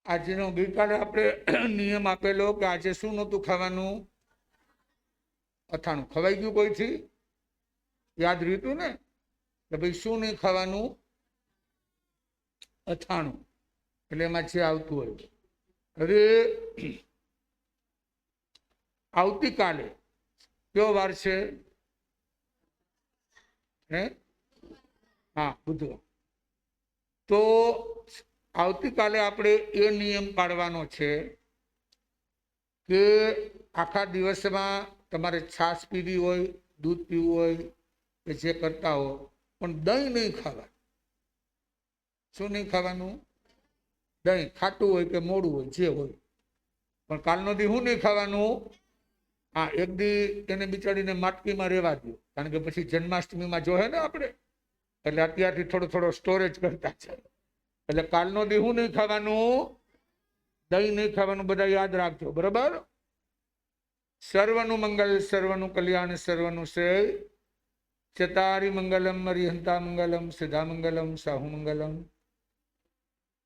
Speaker 2: આજનો ગઈકાલે આપણે નિયમ આપેલો કે આજે શું નહોતું ખાવાનું? અથાણું. ખવાઈ ગયું કોઈથી? યાદ રીતું ને કે ભાઈ શું નહીં ખાવાનું? અથાણું. એટલે એમાં જે આવતું હોય. હવે આવતીકાલે કયો વાર છે? હે? હા, બુધવાર. તો આવતીકાલે આપણે એ નિયમ પાડવાનો છે કે આખા દિવસમાં તમારે છાશ પીવી હોય, દૂધ પીવું હોય કે જે કરતા હો, પણ દહીં નહીં ખાવા. શું નહીં ખાવાનું? દહીં. ખાટું હોય કે મોડું હોય જે હોય, પણ કાલનો દી શું નહીં ખાવાનું? હા, એક દી એને બિચારીને માટકીમાં રહેવા દો, કારણ કે પછી જન્માષ્ટમીમાં જોહે ને આપણે, એટલે અત્યારથી થોડો સ્ટોરેજ કરતા છે. એટલે કાલનો દી હું નહીં ખાવાનું? દહીં નહીં ખાવાનું. બધા યાદ રાખજો, બરાબર? સર્વનું મંગલ, સર્વનું કલ્યાણ, સર્વનું શ્રેય. ચતારી મંગલમ, અરિહંતા મંગલમ, સિદ્ધા મંગલમ, સાહુ મંગલમ.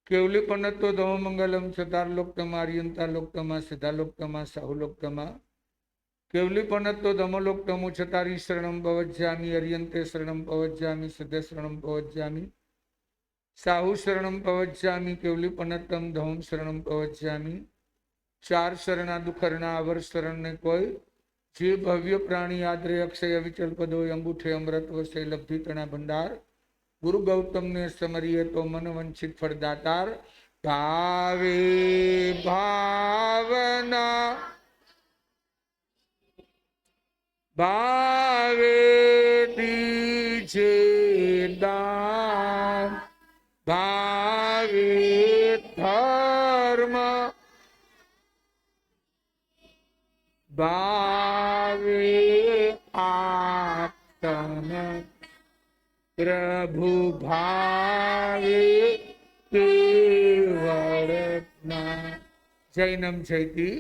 Speaker 2: કેવલી પનત્તો ધમ મંગલમ, ચતાર લોકતમા, અરિહંતા લોકતમા, સિદ્ધા લોકતમા, સાહુ લોકતમા. કેવલી પનત્તો ધમો લોકતમો, ચતારી શરણમ પવજ્જામિ, અરિયંતે શરણમ પવજ્જામિ, સિદ્ધે શરણમ પવજ્જામિ, સાહુ શરણમ પવજ્જામિ, કેવલી પનત્તમ ધમ શરણમ પવજ્જામિ. ચાર શરણા દુખરના અવર શરણ ને કોઈ, જે ભવ્ય પ્રાણી આદરે અક્ષય અવિચલ પદો, અંગૂઠે અમૃત વસે લબ્ધિ તણા ભંડાર. ગુરુ ગૌતમ ને સમરીએ તો મન વંચિત ફળદાતાર. ભાવે ભાવના ભાવે દીજે દાન, ભાવે ધર્મ, ભાવે આત્મ, પ્રભુ ભાવે કેવળ. જૈનમ જયતી.